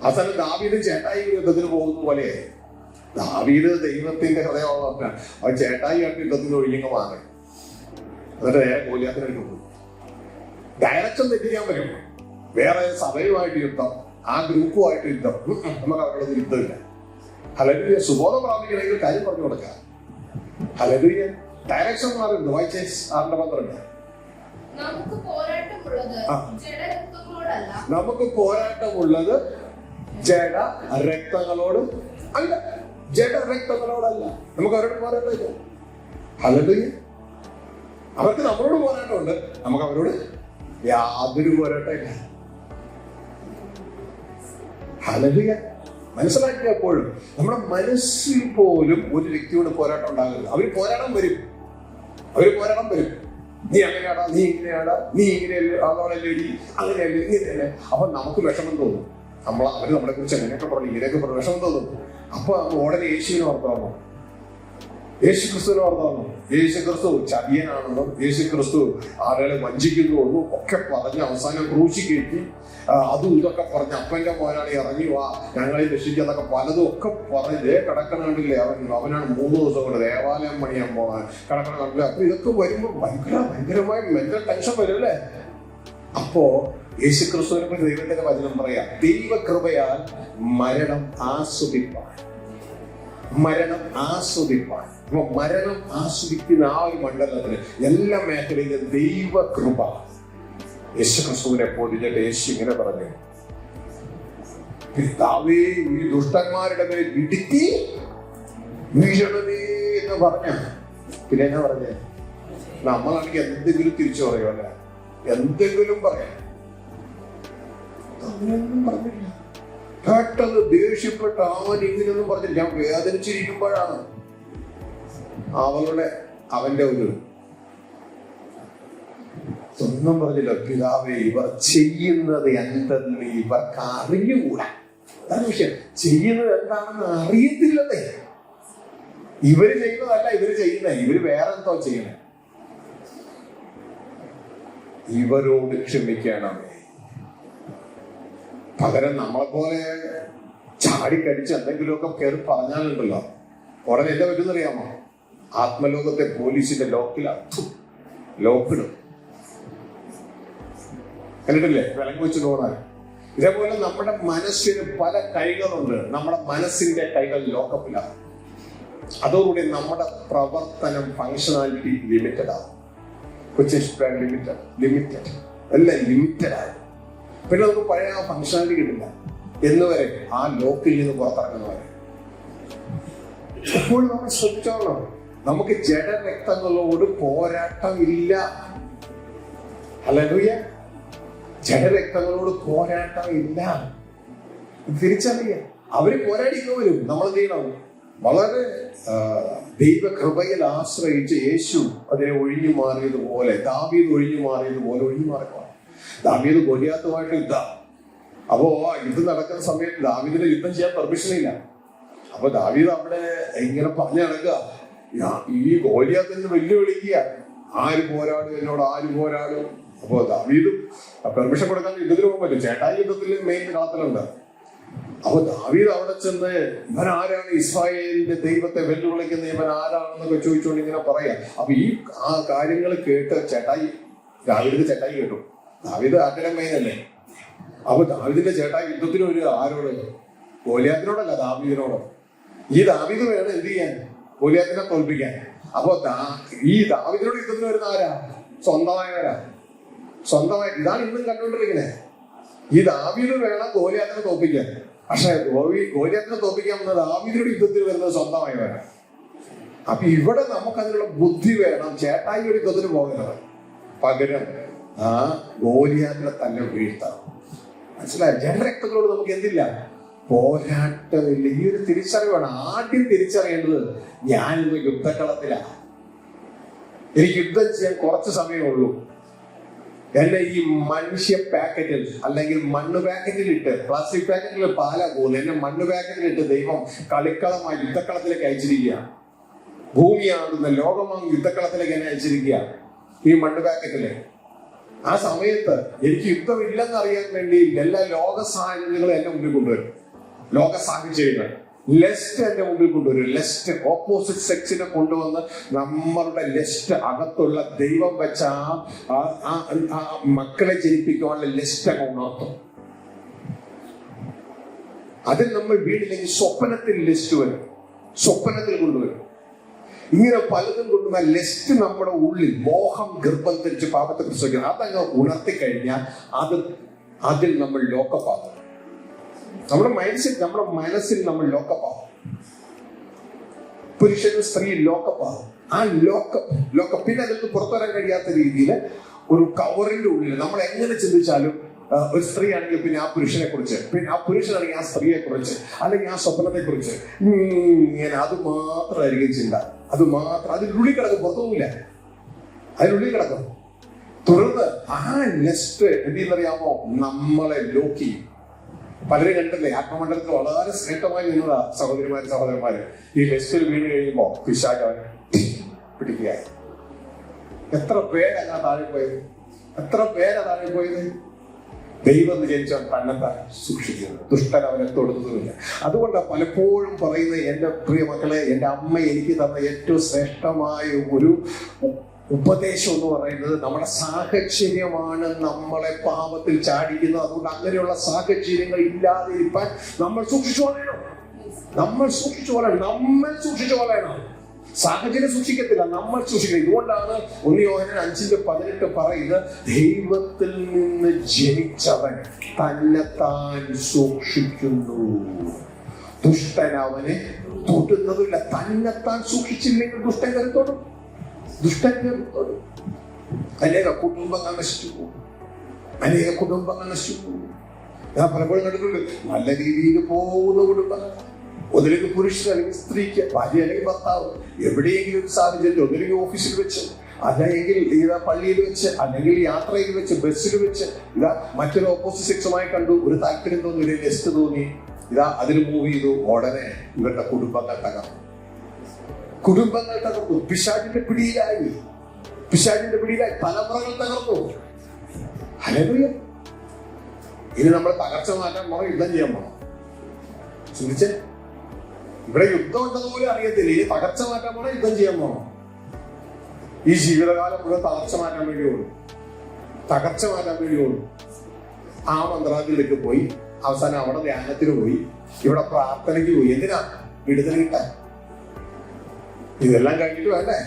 അവസാനം ദാവീദും ചേട്ടായി യുദ്ധത്തിന് പോകുന്ന പോലെ ദാവീദ് ദൈവത്തിന്റെ ഹൃദയമാണ്. അവൻ ചേട്ടായി ആയിട്ട് യുദ്ധത്തിന് ഒഴിഞ്ഞങ്ങ് മാറി. എന്നിട്ട് നേരെ ഗോലിയാത്തിനായിട്ട് പോകും. ഡയറക്ഷൻ തെറ്റിക്കാൻ പറ്റും. വേറെ സഭയുമായിട്ട് യുദ്ധം, ആ ഗ്രൂപ്പുമായിട്ട് യുദ്ധം, നമുക്ക് അവരുടെ യുദ്ധമില്ല. ഹല്ലേലൂയ. സുബോധം പ്രാപിക്കണമെങ്കിൽ കാര്യം പറഞ്ഞു കൊടുക്കുക. ഹല്ലേലൂയ. ഡയറക്ഷൻ മാറുന്നു. വായിച്ചേ 6:12. നമുക്ക് പോരാട്ടമുള്ളത് ജഡരക്തങ്ങളോടും അല്ല. നമുക്ക് അവരോട് പോരാട്ടമില്ല. ഹല്ലേലൂയ. അവർക്ക് നമ്മളോട് പോരാട്ടമുണ്ട്, നമുക്ക് അവരോട് യാതൊരു പോരാട്ടമില്ല. ഹല്ലേലൂയ. മനസ്സിലാക്കുക. എപ്പോഴും നമ്മുടെ മനസ്സിൽ പോലും ഒരു വ്യക്തിയോട് പോരാട്ടം ഉണ്ടാകരുത്. അവര് പോരാടം വരും. നീ അങ്ങനെയാടാ, നീ ഇങ്ങനെയാടാ, നീ ഇങ്ങനെയല്ലേടി, അങ്ങനെയല്ലേ, ഇങ്ങനെയല്ലേ. അപ്പൊ നമുക്ക് വിഷമം തോന്നും. അവര് നമ്മളെ കുറിച്ച് അങ്ങനെയൊക്കെ പറഞ്ഞു, ഇങ്ങനെയൊക്കെ പറഞ്ഞു, വിഷമം തോന്നും. അപ്പൊ ഉടനെ യേശുവിനെ ഓർത്താമോ? യേശുക്രിസ്തുവിനെ ഓർത്താണോ? യേശുക്രിസ്തു ചതിയനാണെന്നും യേശുക്രിസ്തു ആളുകളെ വഞ്ചിക്കുന്നുവെന്നും ഒക്കെ പറഞ്ഞ് അവസാനം ക്രൂശി കയറ്റി അതും ഇതൊക്കെ പറഞ്ഞ് അപ്പന്റെ മോനാണ് ഇറങ്ങി വാ ഞങ്ങളെ രക്ഷിക്കാന്നൊക്കെ പലതും ഒക്കെ പറഞ്ഞ് കിടക്കണ കണ്ടില്ലേ? അവനാണ് 3 ദിവസം കൊണ്ട് ദേവാലയം പണിയാൻ പോകാൻ കിടക്കണ കണ്ടില്ലേ? അപ്പൊ ഇതൊക്കെ വരുമ്പോ ഭയങ്കരമായ മെന്റൽ ടെൻഷൻ വരും അല്ലേ? അപ്പോ യേശുക്രിസ്തുവിനെ പറ്റി ദൈവത്തിന്റെ വചനം പറയാം, ദൈവകൃപയാൽ മരണം ആസ്വദിപ്പാൻ. മരണം ആസ്വദിപ്പാൻ. അപ്പൊ മരണം ആസ്വദിക്കുന്ന ആ ഒരു മണ്ഡലത്തിന് എല്ലാ മേഖലയിലും ദൈവകൃപ. യേശുക്രിസ്തുവിനെ പൊതിഞ്ഞിട്ട് യേശു ഇങ്ങനെ പറഞ്ഞു, പിതാവേ ഈ ദുഷ്ടന്മാരുടെ മേൽ ഇടുക്കി വീഴണമേ എന്ന് പറഞ്ഞ. പിന്നെ എന്നാ പറഞ്ഞേ? നമ്മളാണെങ്കിൽ എന്തെങ്കിലും തിരിച്ചു പറയോ അല്ലെ? എന്തെങ്കിലും പറയാം. അങ്ങനെയൊന്നും പറഞ്ഞില്ല. പെട്ടെന്ന് ദേഷ്യപ്പെട്ട അവൻ ഇങ്ങനെയൊന്നും പറഞ്ഞില്ല. ഞാൻ വേദനിച്ചിരിക്കുമ്പോഴാണ് അവന്റെ ഒരു ഒന്നും പറഞ്ഞില്ല. പിതാവേ ഇവർ ചെയ്യുന്നത് എന്തെന്ന് ഇവർക്ക് അറിഞ്ഞുകൂടാ. അതാണ് വിഷയം. ചെയ്യുന്നത് എന്താണെന്ന് അറിയത്തില്ലതേ. ഇവര് ചെയ്യുന്നതല്ല ഇവര് ചെയ്യുന്നത്, ഇവര് വേറെ എന്തോ ചെയ്യണേ. ഇവരോട് ക്ഷമിക്കണമേ. പകരം നമ്മളെപ്പോലെ ചാടിക്കടിച്ച് എന്തെങ്കിലുമൊക്കെ കയറി പറഞ്ഞാലുണ്ടല്ലോ ഉടനെ എന്താ പറ്റുന്നറിയാമോ? ആത്മലോകത്തെ പോലീസിന്റെ ലോക്കിടും. കണ്ടിട്ടില്ലേ? വിലങ്ങ് വെച്ച് തോന്നാൻ. ഇതേപോലെ നമ്മുടെ മനസ്സിന് പല കൈകളുണ്ട്. നമ്മുടെ മനസ്സിന്റെ കൈകൾ ലോക്കപ്പിലാണ്. അതോടുകൂടി നമ്മുടെ പ്രവർത്തനം ഫങ്ഷനാലിറ്റി ലിമിറ്റഡ് ആകും. ലിമിറ്റഡ് എല്ലാം ലിമിറ്റഡ് ആകും. പിന്നെ നമുക്ക് പഴയ ആ ഫങ്ഷനാലിറ്റി കിട്ടില്ല എന്നുവരെ, ആ ലോക്കിൽ നിന്ന് പുറത്തിറങ്ങുന്നവരെ. എപ്പോഴും നമ്മൾ ശ്രദ്ധിച്ചോളണം, നമുക്ക് ജഡരക്തങ്ങളോട് പോരാട്ടമില്ല. ഹല്ലേലൂയ. ജഡരക്തങ്ങളോട് പോരാട്ടമില്ല. തിരിച്ചറിയാം. അവര് പോരാടിക്കോ വരും. നമ്മൾ എന്ത് ചെയ്യണം? വളരെ ദൈവകൃപയിൽ ആശ്രയിച്ച് യേശു അതിനെ ഒഴിഞ്ഞു മാറിയതുപോലെ, ദാവീദ് ഒഴിഞ്ഞു മാറിയതുപോലെ ഒഴിഞ്ഞു മാറിക്കോ. ദാവീദ് ഗോലിയാത്തുമായിട്ട് യുദ്ധം. അപ്പോ യുദ്ധം നടക്കുന്ന സമയത്ത് ദാവീദിന് യുദ്ധം ചെയ്യാൻ പെർമിഷൻ ഇല്ല. അപ്പൊ ദാവീദ് അവിടെ ഇങ്ങനെ പറഞ്ഞു നടക്കുക, ഈ ഗോലിയാത്തിന് വെല്ലുവിളിക്കുക, ആര് പോരാടും എന്നോട്, ആര് പോരാടും. അപ്പൊ ദാവീദ് പെർമിഷൻ കൊടുക്കാൻ യുദ്ധത്തിന് പോകാൻ പറ്റും. ചേട്ടായി യുദ്ധത്തിൽ മെയിൻ കളത്തിലുണ്ട്. അപ്പൊ ദാവീദ് അവിടെ ചെന്ന് ഇവൻ ആരാണ്, ഇസ്രായേലിന്റെ ദൈവത്തെ വെല്ലുവിളിക്കുന്ന ഇവൻ ആരാണെന്നൊക്കെ ചോദിച്ചുകൊണ്ട് ഇങ്ങനെ പറയാം. അപ്പൊ ഈ ആ കാര്യങ്ങൾ കേട്ട് ദാവീദിന്റെ ചേട്ടായി കേട്ടു. ദാവീദ് ആരുടെ മെയിനല്ലേ? അപ്പൊ ദാവീദിന്റെ ചേട്ടായി യുദ്ധത്തിന് ഒരു ആരോട്? ഗോലിയാത്തിനോടല്ല, ദാവീദിനോട്. ഈ ദാവീദ് വേണം എന്ത് ചെയ്യാൻ? ഗോലിയാത്തിനെ തോൽപ്പിക്കാൻ. അപ്പൊ ഈ ദാവീദിനോട് യുദ്ധത്തിന് വരുന്ന ആരാ? സ്വന്തമായവരാ. ഇതാണ് ഇന്നും കണ്ടുകൊണ്ടിരിക്കുന്നത്. ഈ ദാവീദ് വേണം ഗോലിയാത്തിനെ തോൽപ്പിക്കാൻ. പക്ഷെ ഗോലിയാത്തിനെ തോൽപ്പിക്കാൻ വന്ന ദാവീദിനോട് യുദ്ധത്തിന് വരുന്നത് സ്വന്തമായവരാ. അപ്പൊ ഇവിടെ നമുക്കതിനുള്ള ബുദ്ധി വേണം. ചേട്ടായിയുടെ യുദ്ധത്തിന് പോകരുത്. പകരം ആ ഗോലിയാത്തിനെ തന്നെ വീഴ്ത്തണം. മനസ്സിലായി? ജഡരക്തങ്ങളോട് നമുക്ക് എന്തില്ല? പോരാട്ടമില്ല. ഈ ഒരു തിരിച്ചറിവാണ് ആദ്യം തിരിച്ചറിയേണ്ടത്. ഞാനിന്ന് യുദ്ധക്കളത്തിലാണ്. എനിക്ക് യുദ്ധം ചെയ്യാൻ കുറച്ച് സമയമുള്ളൂ. എന്നെ ഈ മനുഷ്യ പാക്കറ്റിൽ അല്ലെങ്കിൽ മണ്ണ് പാക്കറ്റിൽ ഇട്ട്, പ്ലാസ്റ്റിക് പാക്കറ്റിൽ പാലാ പോകുന്നത്, എന്നെ മണ്ണ് പാക്കറ്റിൽ ഇട്ട് ദൈവം കളിക്കളമായി യുദ്ധക്കളത്തിലേക്ക് അയച്ചിരിക്കുക. ഭൂമിയാകുന്ന ലോകമാകുന്ന യുദ്ധക്കളത്തിലേക്ക് എന്നെ അയച്ചിരിക്കുക ഈ മണ്ണ് പാക്കറ്റില്. ആ സമയത്ത് എനിക്ക് യുദ്ധമില്ലെന്ന് അറിയാൻ വേണ്ടി എല്ലാ ലോക സാഹചര്യങ്ങളും എന്റെ മുമ്പിൽ കൊണ്ടുവരും. ലോക സാഹചര്യങ്ങൾ ലെസ്റ്റ് എന്റെ മുമ്പിൽ കൊണ്ടുവരും. ലെസ്റ്റ് ഓപ്പോസിറ്റ് സെക്സിനെ കൊണ്ടുവന്ന് നമ്മളുടെ ലെസ്റ്റ് അകത്തുള്ള ദൈവം വെച്ച ആ മക്കളെ ജനിപ്പിക്കാനുള്ള ലെസ്റ്റ് അങ്ങ് ഉണർത്തും. അതിൽ നമ്മൾ വീടില്ലെങ്കിൽ സ്വപ്നത്തിൽ ലിസ്റ്റ് വരും. സ്വപ്നത്തിൽ കൊണ്ടുവരും. ഇങ്ങനെ പലതും കൊണ്ടുവന്ന ലിസ്റ്റ് നമ്മുടെ ഉള്ളിൽ മോഹം ഗർഭം ധരിച്ച് പാപത്തെ കുറിച്ച് അതങ്ങ് ഉണർത്തിക്കഴിഞ്ഞാൽ അതിൽ നമ്മൾ ലോക്കപ്പാകും. നമ്മുടെ മനസ്സിൽ നമ്മൾ ലോക്കപ്പാകും. പുരുഷനും സ്ത്രീ ലോക്കപ്പാകും. ആ ലോക്കപ്പ് പിന്നെ അതിൽ നിന്ന് പുറത്തു വരാൻ കഴിയാത്ത രീതിയിൽ ഒരു കവറിന്റെ ഉള്ളിൽ നമ്മൾ എങ്ങനെ ചിന്തിച്ചാലും ഒരു സ്ത്രീ ആണെങ്കിൽ പിന്നെ ആ പുരുഷനെ കുറിച്ച്, പിന്നെ ആ പുരുഷനാണെങ്കിൽ ആ സ്ത്രീയെ കുറിച്ച്, അല്ലെങ്കിൽ ആ സ്വപ്നത്തെ കുറിച്ച് ഇങ്ങനെ അത് മാത്രമായിരിക്കും ചിന്ത. അത് മാത്രം അതിനുള്ളിൽ കിടക്കും, പുറത്തു പോകില്ല. അതിനുള്ളിൽ കിടക്കും. തുടർന്ന് ആ നെക്സ്റ്റ് എന്തെന്നറിയാമോ? നമ്മളെ ലോക്ക് ചെയ്യും. പലരും കണ്ടില്ലേ, ആത്മമണ്ഡലത്തിൽ വളരെ ശ്രേഷ്ഠമായി നിന്നതാ സഹോദരന്മാര്. ഈ ലിസ്റ്റിൽ വീണ് കഴിയുമ്പോ പിശാച് അവനെ പിടിക്കുകയായി. എത്ര പേരാ താഴെ പോയത്? ദൈവം ജനിച്ചവൻ തന്നെത്താൻ സൂക്ഷിക്കുന്നു, ദുഷ്ടൻ അവനെ തൊടുന്നതുമില്ല. അതുകൊണ്ടാണ് പലപ്പോഴും പറയുന്നത്, എന്റെ പ്രിയ മക്കളെ, എന്റെ അമ്മ എനിക്ക് തന്ന ഏറ്റവും ശ്രേഷ്ഠമായ ഒരു ഉപദേശം എന്ന് പറയുന്നത്, നമ്മുടെ സാഹചര്യമാണ് നമ്മളെ പാപത്തിൽ ചാടിക്കുന്നത്. അതുകൊണ്ട് അങ്ങനെയുള്ള സാഹചര്യങ്ങൾ ഇല്ലാതെ ഇരിക്കാൻ നമ്മൾ സൂക്ഷിച്ചു വളരണം. നമ്മൾ സൂക്ഷിച്ചു വളരണം. സാഹചര്യം സൂക്ഷിക്കത്തില്ല, നമ്മൾ സൂക്ഷിക്കണം. ഇതുകൊണ്ടാണ് 1 യോഹന്നാൻ 5:18 പറയുന്നത്, ദൈവത്തിൽ നിന്ന് ജനിച്ചവൻ തന്നെത്താൻ സൂക്ഷിക്കുന്നു, ദുഷ്ടൻ അവനെ തൊടുന്നതില്ല. തന്നെത്താൻ സൂക്ഷിച്ചില്ലെങ്കിൽ ദുഷ്ടൻ കരുത്തോടും. അനേക കുടുംബങ്ങൾ നശിച്ചു പോകും. ഞാൻ പലപ്പോഴും കണ്ടിട്ടുണ്ട്, നല്ല രീതിയിൽ പോകുന്ന കുടുംബങ്ങൾ. ഒന്നിലേക്ക് പുരുഷൻ അല്ലെങ്കിൽ സ്ത്രീക്ക്, ഭാര്യ അല്ലെങ്കിൽ ഭർത്താവ്, എവിടെയെങ്കിലും ഒരു സാഹചര്യം, ഒന്നിലേക്ക് ഓഫീസിൽ വെച്ച്, അല്ലെങ്കിൽ പള്ളിയിൽ വെച്ച്, അല്ലെങ്കിൽ യാത്രയിൽ വെച്ച്, ബസ്സിൽ വെച്ച്, മറ്റൊരു ഓപ്പോസിറ്റ് സെക്സുമായി കണ്ടു, ഒരു താല്പര്യം തോന്നി, ഒരു ലിസ്റ്റ് തോന്നി, അതിൽ മൂവ് ചെയ്തു, ഉടനെ ഇവരുടെ കുടുംബങ്ങൾ തകർന്നു. പിശാചിന്റെ പിടിയിലായി, തലമുറകൾ തകർന്നു. ഹല്ലേലൂയ. ഇനി നമ്മൾ തകർച്ച മാറ്റാൻ പോണോ, യുദ്ധം ചെയ്യാൻ പോണോ? ചിന്തിച്ചേ. ഇവിടെ യുദ്ധം ഉണ്ടെന്നുപോലും അറിയത്തില്ല. ഇനി തകർച്ച മാറ്റാൻ പോണോ, യുദ്ധം ചെയ്യാൻ പോണോ? ഈ ജീവിതകാലം മുഴുവൻ തകർച്ച മാറ്റാൻ വേണ്ടിയുള്ളൂ. ആ മന്ത്രാലയത്തിലേക്ക് പോയി, അവസാനം അവിടെ ധ്യാനത്തിന് പോയി, ഇവിടെ പ്രാർത്ഥനയ്ക്ക് പോയി. എന്തിനാ? വിടുതൽ കിട്ടാൻ. ഇതെല്ലാം കഴിഞ്ഞിട്ട് വേണ്ടേ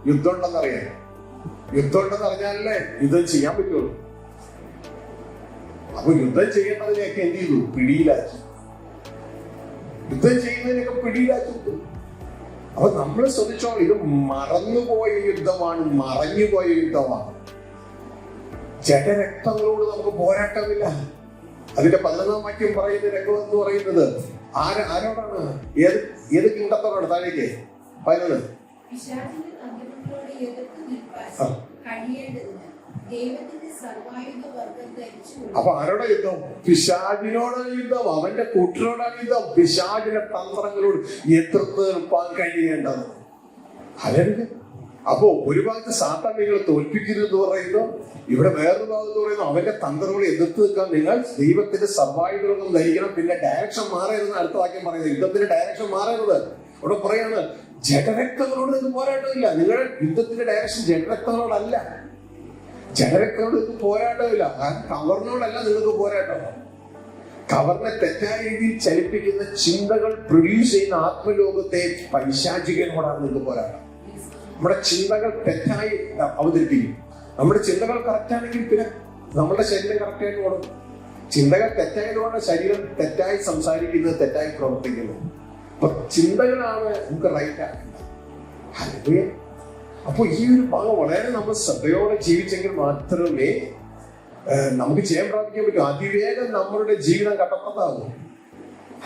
യുദ്ധം ഉണ്ടെന്നറിയാൻ? യുദ്ധം ഉണ്ടെന്നറിഞ്ഞാലല്ലേ യുദ്ധം ചെയ്യാൻ പറ്റുള്ളൂ. അപ്പൊ യുദ്ധം ചെയ്യേണ്ടതിനെയൊക്കെ എന്ത് ചെയ്തു? പിടിയിലാക്കി. അപ്പൊ നമ്മൾ ശ്രദ്ധിച്ചോ, ഇത് മറന്നുപോയ യുദ്ധമാണ്, മറഞ്ഞുപോയ യുദ്ധമാണ്. ജഡരക്തങ്ങളോട് നമുക്ക് പോരാട്ടമില്ല. അതിന്റെ 11-ാം വാക്യം പറയുന്ന രംഗം എന്ന് പറയുന്നത് ആരോടാണ്? ഏത് കിണ്ടത്തോടാണ്? താഴേക്ക് 11. അപ്പൊ ആരോടാ യുദ്ധം? പിശാചിനോടാണ് യുദ്ധം. അവന്റെ കൂട്ടരോടാണ് യുദ്ധം. പിശാചിന്റെ തന്ത്രങ്ങളോട് എതിർത്ത് നിൽപ്പാൻ കഴിയേണ്ടത്. അല്ലെങ്കിൽ അപ്പോ ഒരു ഭാഗത്ത് സാത്താൻ നിങ്ങൾ തോൽപ്പിക്കരുത് പറയുന്നു, ഇവിടെ വേറൊരു ഭാഗത്ത് പറയുന്നു അവന്റെ തന്ത്രങ്ങളെ എതിർത്ത് നിൽക്കാൻ നിങ്ങൾ ദൈവത്തിന്റെ സർവായുധം ധരിക്കണം. പിന്നെ ഡയറക്ഷൻ മാറരുതെന്ന് അടുത്ത വാക്യം പറയുന്നത്. യുദ്ധത്തിന്റെ ഡയറക്ഷൻ മാറരുത്. അവിടെ പറയാണ്, ജഡരക്തങ്ങളോട് നിങ്ങൾക്ക് പോരാട്ടമില്ല. നിങ്ങളുടെ യുദ്ധത്തിന്റെ ഡയറക്ഷൻ ജഡരക്തങ്ങളോടല്ല. ജഡരക്തങ്ങളോട് പോരാട്ടമില്ല. കവർണോടല്ല നിങ്ങൾക്ക് പോരാട്ടം. കവർനെ തെറ്റായ രീതിയിൽ ചലിപ്പിക്കുന്ന ചിന്തകൾ പ്രൊഡ്യൂസ് ചെയ്യുന്ന ആത്മലോകത്തെ പൈശാചികനോടാണ് നിങ്ങൾക്ക് പോരാട്ടം. നമ്മുടെ ചിന്തകൾ തെറ്റായി അവതരിപ്പിക്കും. നമ്മുടെ ചിന്തകൾ കറക്റ്റാണെങ്കിൽ പിന്നെ നമ്മുടെ ശരീരം കറക്റ്റായിട്ട് ഓടും. ചിന്തകൾ തെറ്റായതുകൊണ്ട് ശരീരം തെറ്റായി സംസാരിക്കുന്നത്, തെറ്റായി പ്രവർത്തിക്കുന്നത്. അപ്പൊ ചിന്തകളാണ് നമുക്ക് റൈറ്റ് ആക്കുന്നത്. അപ്പൊ ഈ ഒരു ഭാഗം വളരെ നമ്മൾ ശ്രദ്ധയോടെ ജീവിച്ചെങ്കിൽ മാത്രമേ നമുക്ക് ജയം പ്രാപിക്കാൻ പറ്റൂ. അതിവേഗം നമ്മളുടെ ജീവിതം കട്ടപ്പുറത്താകും.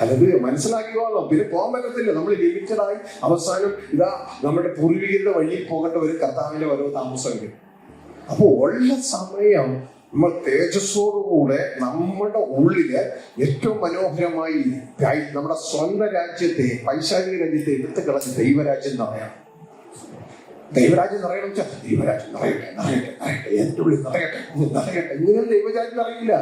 അത് മനസ്സിലാക്കിക്കോളാം. പിന്നെ പോകാൻ പറ്റത്തില്ല. നമ്മൾ ലിമിറ്റഡായി അവസാനം നമ്മുടെ പൂർവികരുടെ വഴിയിൽ പോകേണ്ട ഒരു കർത്താവിന്റെ വരവ് താമസമെങ്കിൽ. അപ്പൊ ഉള്ള സമയം നമ്മൾ തേജസ്സോടുകൂടെ നമ്മുടെ ഉള്ളില് ഏറ്റവും മനോഹരമായി നമ്മുടെ സ്വന്തം രാജ്യത്തെ, പൈശാചിക രാജ്യത്തെ എടുത്തു കളഞ്ഞ് ദൈവരാജ്യം നിറയണം. ദൈവരാജ്യം നിറയണം വെച്ചാൽ ദൈവരാജ്യം നിറയട്ടെ, എന്റെ ഉള്ളിൽ നിറയട്ടെ. ഇങ്ങനെ ദൈവരാജ്യം നിറയില്ല.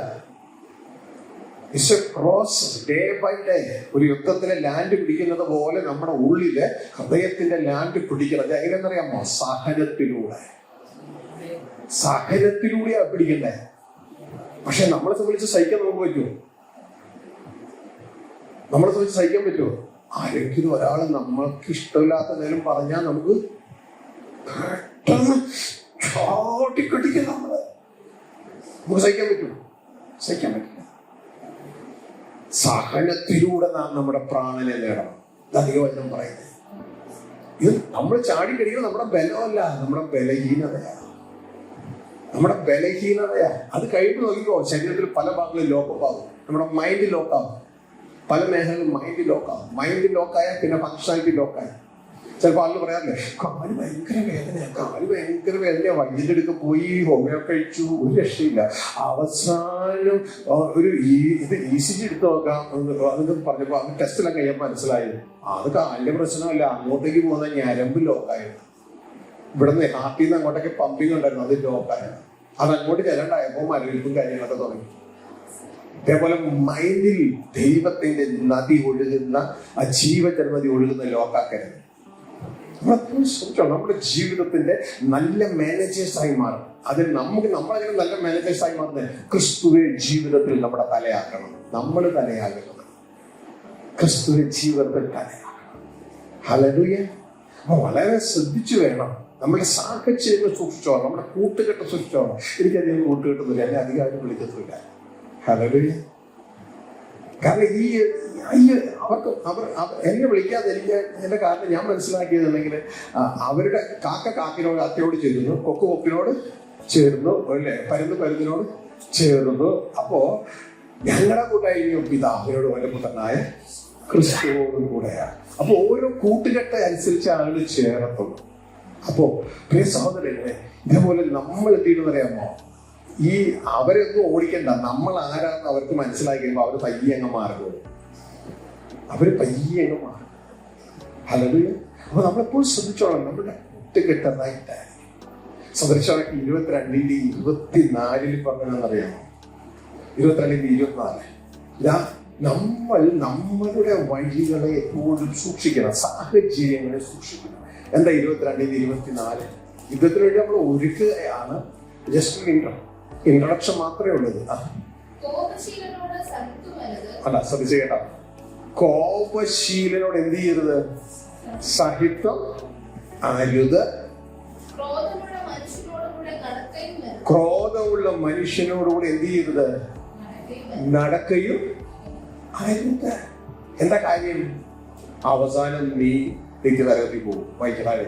It's a process, day by day. ഒരു യുദ്ധത്തിലെ ലാൻഡ് പിടിക്കുന്നത് പോലെ നമ്മുടെ ഉള്ളില് ഹൃദയത്തിന്റെ ലാൻഡ് പിടിക്കണം. അത് എങ്ങനെയെന്നറിയാമോ? സഹനത്തിലൂടെയാ പിടിക്കണ്ടേ. പക്ഷെ നമ്മളെ സംബന്ധിച്ച് സഹിക്കാൻ നമുക്ക് പറ്റുമോ? ആരെങ്കിലും ഒരാൾ നമ്മൾക്ക് ഇഷ്ടമില്ലാത്ത എന്തെങ്കിലും പറഞ്ഞാൽ നമുക്ക് പെട്ടെന്ന് ചോട്ടിക്കടിക്കും. നമുക്ക് സഹിക്കാൻ പറ്റുമോ? സഹിക്കാൻ പറ്റില്ല. സഹനത്തിലൂടെ നാം നമ്മുടെ പ്രാണനെ നേടണം. ദൈവവചനം പറയുന്നത്. ഇത് നമ്മൾ ചാടിക്കടിക്കുന്നത് നമ്മുടെ ബലമല്ല, നമ്മുടെ ബലഹീനതയാ. അത് കഴിഞ്ഞ് നോക്കിക്കോ, ശരീരത്തിൽ പല ഭാഗങ്ങളും ലോക്കപ്പാകും. നമ്മുടെ മൈൻഡ് ലോക്കാകും. പല മേഖലകളിലും മൈൻഡ് ലോക്കാകും. മൈൻഡ് ലോക്കായാൽ പിന്നെ ഫങ്ഷനാലിറ്റി ലോക്കായി. ചിലപ്പോൾ ആളുകൾ പറയാറില്ലേ, കാല് ഭയങ്കര വേദനയാ, വൈദ്യുതി എടുക്ക പോയി ഹോമിയോ കഴിച്ചു, ഒരു രക്ഷയില്ല. അവസാനം ഒരു ഇത് ECG എടുത്ത് നോക്കാം അതൊക്കെ പറഞ്ഞപ്പോ അത് ടെസ്റ്റിലൊക്കെ കഴിയാൻ മനസ്സിലായത് അത് കാലിന്റെ പ്രശ്നമല്ല, അങ്ങോട്ടേക്ക് പോകുന്ന ഞരമ്പ് ലോക്കായിരുന്നു. ഇവിടുന്ന് ഹാർട്ടിൽ നിന്ന് അങ്ങോട്ടേക്ക് പമ്പിങ് ഉണ്ടായിരുന്നു, അത് ലോക്കായിരുന്നു. അത് അങ്ങോട്ട് ചെല്ലണ്ടായപ്പോ മരവിൽപ്പും കാര്യങ്ങളൊക്കെ തുടങ്ങി. അതേപോലെ മൈൻഡിൽ ദൈവത്തിന്റെ നദി ഒഴുകുന്ന, ആ ജീവജനനദി ഒഴുകുന്ന ലോക്കാക്കരുത്. നമ്മുടെ ജീവിതത്തിന്റെ നല്ല മാനേജേഴ്സായി മാറും. അതിൽ നമ്മളെങ്ങനെ നല്ല മാനേജേഴ്സായി മാറുന്നത്? ക്രിസ്തുവെ ജീവിതത്തിൽ നമ്മുടെ തലയാക്കണം. നമ്മൾ തലയാകണം, ക്രിസ്തുവെ ജീവിതത്തിൽ തലയാകണം. ഹല്ലേലൂയ. അപ്പൊ വളരെ ശ്രദ്ധിച്ചു വേണം. നമ്മുടെ സാഹചര്യങ്ങൾ സൂക്ഷിച്ചോളാം, നമ്മുടെ കൂട്ടുകെട്ട് സൂക്ഷിച്ചോളാം. എനിക്കധികം കൂട്ടുകെട്ടൊന്നുമില്ല, എന്നെ അധികം ആരും വിളിക്കത്തില്ല. ഹല്ലേലൂയ. കാരണം അവർ എന്നെ വിളിക്കാതിരിക്കുക എന്റെ കാരണം ഞാൻ മനസ്സിലാക്കിയതുണ്ടെങ്കിൽ അവരുടെ കാക്കയോട് ചേരുന്നു, കൊക്കിനോട് ചേർന്നു, അല്ലേ, പരുന്നിനോട് ചേർന്നു. അപ്പോ ഞങ്ങളുടെ കൂട്ടായിരിക്കും പിതാവിനോട് വലപുത്രനായ ക്രിസ്തുവോടും കൂടെയാണ്. അപ്പൊ ഓരോ കൂട്ടുകെട്ട അനുസരിച്ച് ആളുകൾ ചേർത്തുള്ളൂ. അപ്പോ പ്രിയ സഹോദരങ്ങളെ, ഇതേപോലെ നമ്മൾ എന്തെയ്യണമെന്നറിയാമോ? ഈ അവരൊന്നും ഓടിക്കണ്ട, നമ്മൾ ആരാന്ന് അവർക്ക് മനസ്സിലാക്കി കഴിയുമ്പോൾ അവർ പയ്യെ അങ്ങ് മാറുള്ളൂ. മാറും. ഹല്ലേലൂയ. അപ്പൊ നമ്മളെപ്പോഴും ശ്രദ്ധിച്ചോളാം, നമ്മുടെ കൂട്ടുകെട്ടതായിട്ട്. സദൃശവാക്യം 22:24 പറഞ്ഞതെന്നറിയാമോ? 22:24 നമ്മൾ നമ്മളുടെ വഴികളെ എപ്പോഴും സൂക്ഷിക്കണം, സാഹചര്യങ്ങളെ സൂക്ഷിക്കണം. എന്താ 22:24? യുദ്ധത്തിന് വേണ്ടി നമ്മൾ ഒരുക്കുകയാണ്. ജസ്റ്റ് ഇൻട്രൊഡക്ഷൻ മാത്രമേ ഉള്ളത്. അല്ല, ശ്രദ്ധിച്ചു കേട്ടോ. കോപശീലനോട് എന്ത് ചെയ്യരുത്? സഹിത്വം അരുത്. ക്രോധമുള്ള മനുഷ്യനോടുകൂടെ എന്ത് ചെയ്യരുത്? നടക്കയും അരുത്. എന്താ കാര്യം? അവസാനം നീ നരകത്തിൽ പോകും. വായിക്കണേ.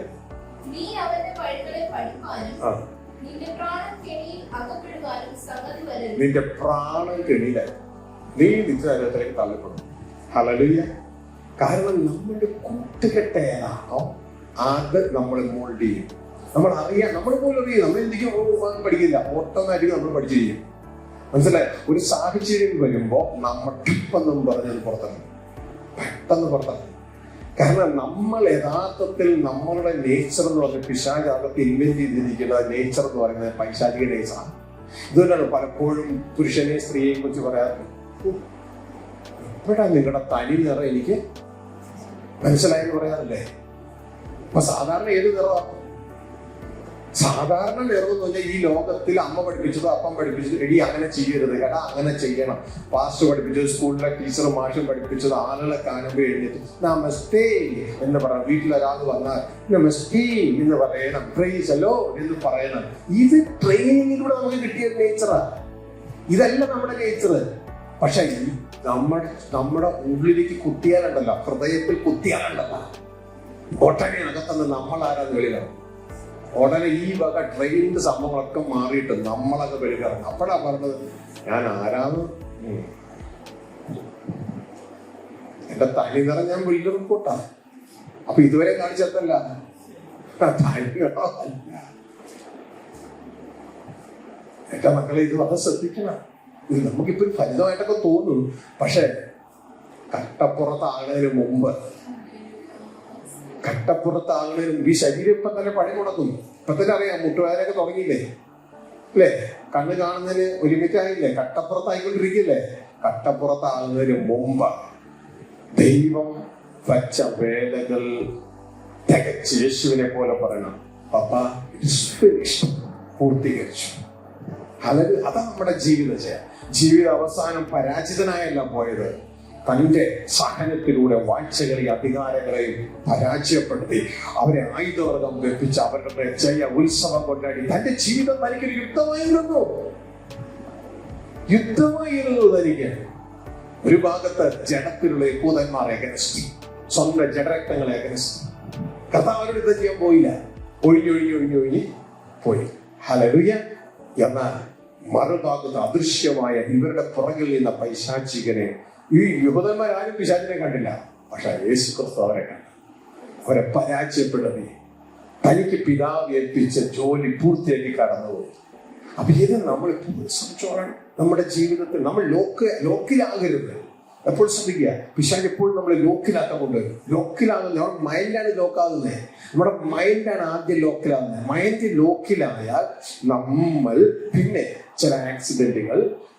നിന്റെ പ്രാണൻ കെണിയിലായി നീ നിത്യനരകത്തിലേക്ക് തള്ളപ്പെടും. ഹല്ലേലൂയ. കാരണം നമ്മുടെ കൂട്ടുകെട്ട ഏതാണോ അത് നമ്മൾ മോൾഡ് ചെയ്യും. നമ്മൾ അറിയാം, നമ്മൾ പോലും അറിയാം. നമ്മൾ എന്തെങ്കിലും പഠിക്കില്ല, ഓട്ടോമാറ്റിക് നമ്മൾ പഠിച്ചിരിക്കും. മനസ്സിലായി? ഒരു സാഹചര്യം വരുമ്പോ നമ്മൾ ടിപ്പെന്നും പറഞ്ഞത് പുറത്തിറങ്ങും, പെട്ടെന്ന് പുറത്തിറങ്ങും. കാരണം നമ്മൾ യഥാർത്ഥത്തിൽ നമ്മളുടെ നേച്ചർ എന്ന് പറഞ്ഞ പിശാചാകത്ത് ഇൻവെന്റ് ചെയ്തിരിക്കുന്ന നേച്ചർ എന്ന് പറയുന്നത് പൈശാചിക നേച്ചറാണ്. ഇതുകൊണ്ടാണ് പലപ്പോഴും പുരുഷനെ സ്ത്രീയെ കുറിച്ച് പറയാറുണ്ട്, ഇവിടെ നിങ്ങളുടെ തനി നിറം എനിക്ക് മനസ്സിലായെന്ന് പറയാറില്ലേ? അപ്പൊ സാധാരണ ഏത് നിറമാണ്? സാധാരണ നിറം എന്ന് പറഞ്ഞാൽ ഈ ലോകത്തിൽ അമ്മ പഠിപ്പിച്ചതോ അപ്പം പഠിപ്പിച്ചത്, എടി അങ്ങനെ ചെയ്യരുത്, എടാ അങ്ങനെ ചെയ്യണം, പാസ്റ്റർ പഠിപ്പിച്ചത്, സ്കൂളിലെ ടീച്ചറും മാഷും പഠിപ്പിച്ചത്, ആളുകളെ കാണുമ്പോൾ എഴുന്നേറ്റ് നമസ്തേ എന്ന് പറയണം. വീട്ടിലൊരാൾ വന്നാൽ നമസ്തേ എന്ന് പറയണം, പ്രൈസ് ദി ലോർഡ് എന്ന് പറയണം. ഇത് ട്രെയിനിങ്ങിലൂടെ നമുക്ക് കിട്ടിയ നേച്ചറാ. ഇതല്ല നമ്മുടെ നേച്ചർ. പക്ഷെ നമ്മുടെ ഉള്ളിലേക്ക് കുത്തിയാലുണ്ടല്ലോ, ഹൃദയത്തിൽ കുത്തിയാലുണ്ടല്ലോ, ഒട്ടനെ അകത്തുനിന്ന് നമ്മൾ ആരാന്ന് വെളിയിലാണ്. ഉടനെ ഈ വക ട്രെയിനിന്റെ സംഭവങ്ങളൊക്കെ മാറിയിട്ട് നമ്മളൊക്കെ വെളിയിറങ്ങും. അപ്പോഴാ പറഞ്ഞത്, ഞാൻ ആരാന്ന്, എന്റെ തനി നിറം ഞാൻ വലിയ റിപ്പോർട്ടാ. അപ്പൊ ഇതുവരെ കാണിച്ചതല്ല, എന്റെ മക്കളെ ഇത് വളരെ ശ്രദ്ധിക്കണം. ഇത് നമുക്കിപ്പോ ഫലിതമായിട്ടൊക്കെ തോന്നും, പക്ഷെ കട്ടപ്പുറത്താകുന്നതിന് മുമ്പ് ഈ ശരീരം ഇപ്പൊ തന്നെ പണി മുടക്കും. ഇപ്പൊ തന്നെ അറിയാം, മുട്ടുവേദനയൊക്കെ തുടങ്ങിയില്ലേ, അല്ലേ? കണ്ണ് കാണുന്നതിന് ഒരു ലിമിറ്റ് ആയില്ലേ? കട്ടപ്പുറത്തായിക്കൊണ്ടിരിക്കില്ലേ? കട്ടപ്പുറത്താകുന്നതിന് മുമ്പ് ദൈവം വച്ച വേലകൾ തികച്ച് യേശുവിനെ പോലെ പറയണം, പപ്പ പൂർത്തീകരിച്ചു. അതാ നമ്മുടെ ജീവിത അവസാനം പരാജിതനായല്ല പോയത്. തന്റെ സഹനത്തിലൂടെ വാഴ്ചകളെയും അധികാരങ്ങളെയും പരാജയപ്പെടുത്തി അവരെ ആയുധവർഗം വെപ്പിച്ച് അവരുടെ ജയ ഉത്സവം കൊണ്ടാടി. തന്റെ ജീവിതം തനിക്കൊരു യുദ്ധമായിരുന്നു തനിക്ക്. ഒരു ഭാഗത്ത് ജഡത്തിലുള്ള യഹൂദന്മാരെ അഗൻസ്റ്റ്, സ്വന്തം ജഡരക്തങ്ങളെ അഗൻസ്റ്റ്. കർത്താവിനോട് യുദ്ധം ചെയ്യാൻ പോയില്ല, ഒഴിഞ്ഞൊഴിഞ്ഞ് പോയി. ഹല്ലേലൂയ. എന്നാൽ മറുഭാഗത്ത് അദൃശ്യമായ ഇവരുടെ പുറകിൽ നിന്ന പൈശാചികനെ, ഈ യഹൂദന്മാരാരും പിശാചിനെ കണ്ടില്ല, പക്ഷെ യേശു ക്രിസ്തു അവരെ കണ്ടു. അവരെ പരാജയപ്പെടുത്തി തനിക്ക് പിതാവ് ഏൽപ്പിച്ച ജോലി പൂർത്തിയാക്കി കടന്നുപോയി. അപ്പൊ ഇത് നമ്മൾ എപ്പോഴും ശ്രദ്ധിച്ചോളാം. നമ്മുടെ ജീവിതത്തിൽ നമ്മൾ ലോക്കിലാകരുത്. എപ്പോഴും ശ്രദ്ധിക്കുക, പിശാച് എപ്പോഴും നമ്മൾ ലോക്കിലാക്കാൻ കൊണ്ടുവരും. ലോക്കിലാകുന്നത് നമ്മുടെ മൈൻഡാണ് ലോക്കാകുന്നത്. നമ്മുടെ മൈൻഡാണ് ആദ്യം ലോക്കിലാകുന്നത്. മൈൻഡ് ലോക്കിലായാൽ നമ്മൾ പിന്നെ ചില ആക്സിഡന്റുകൾ,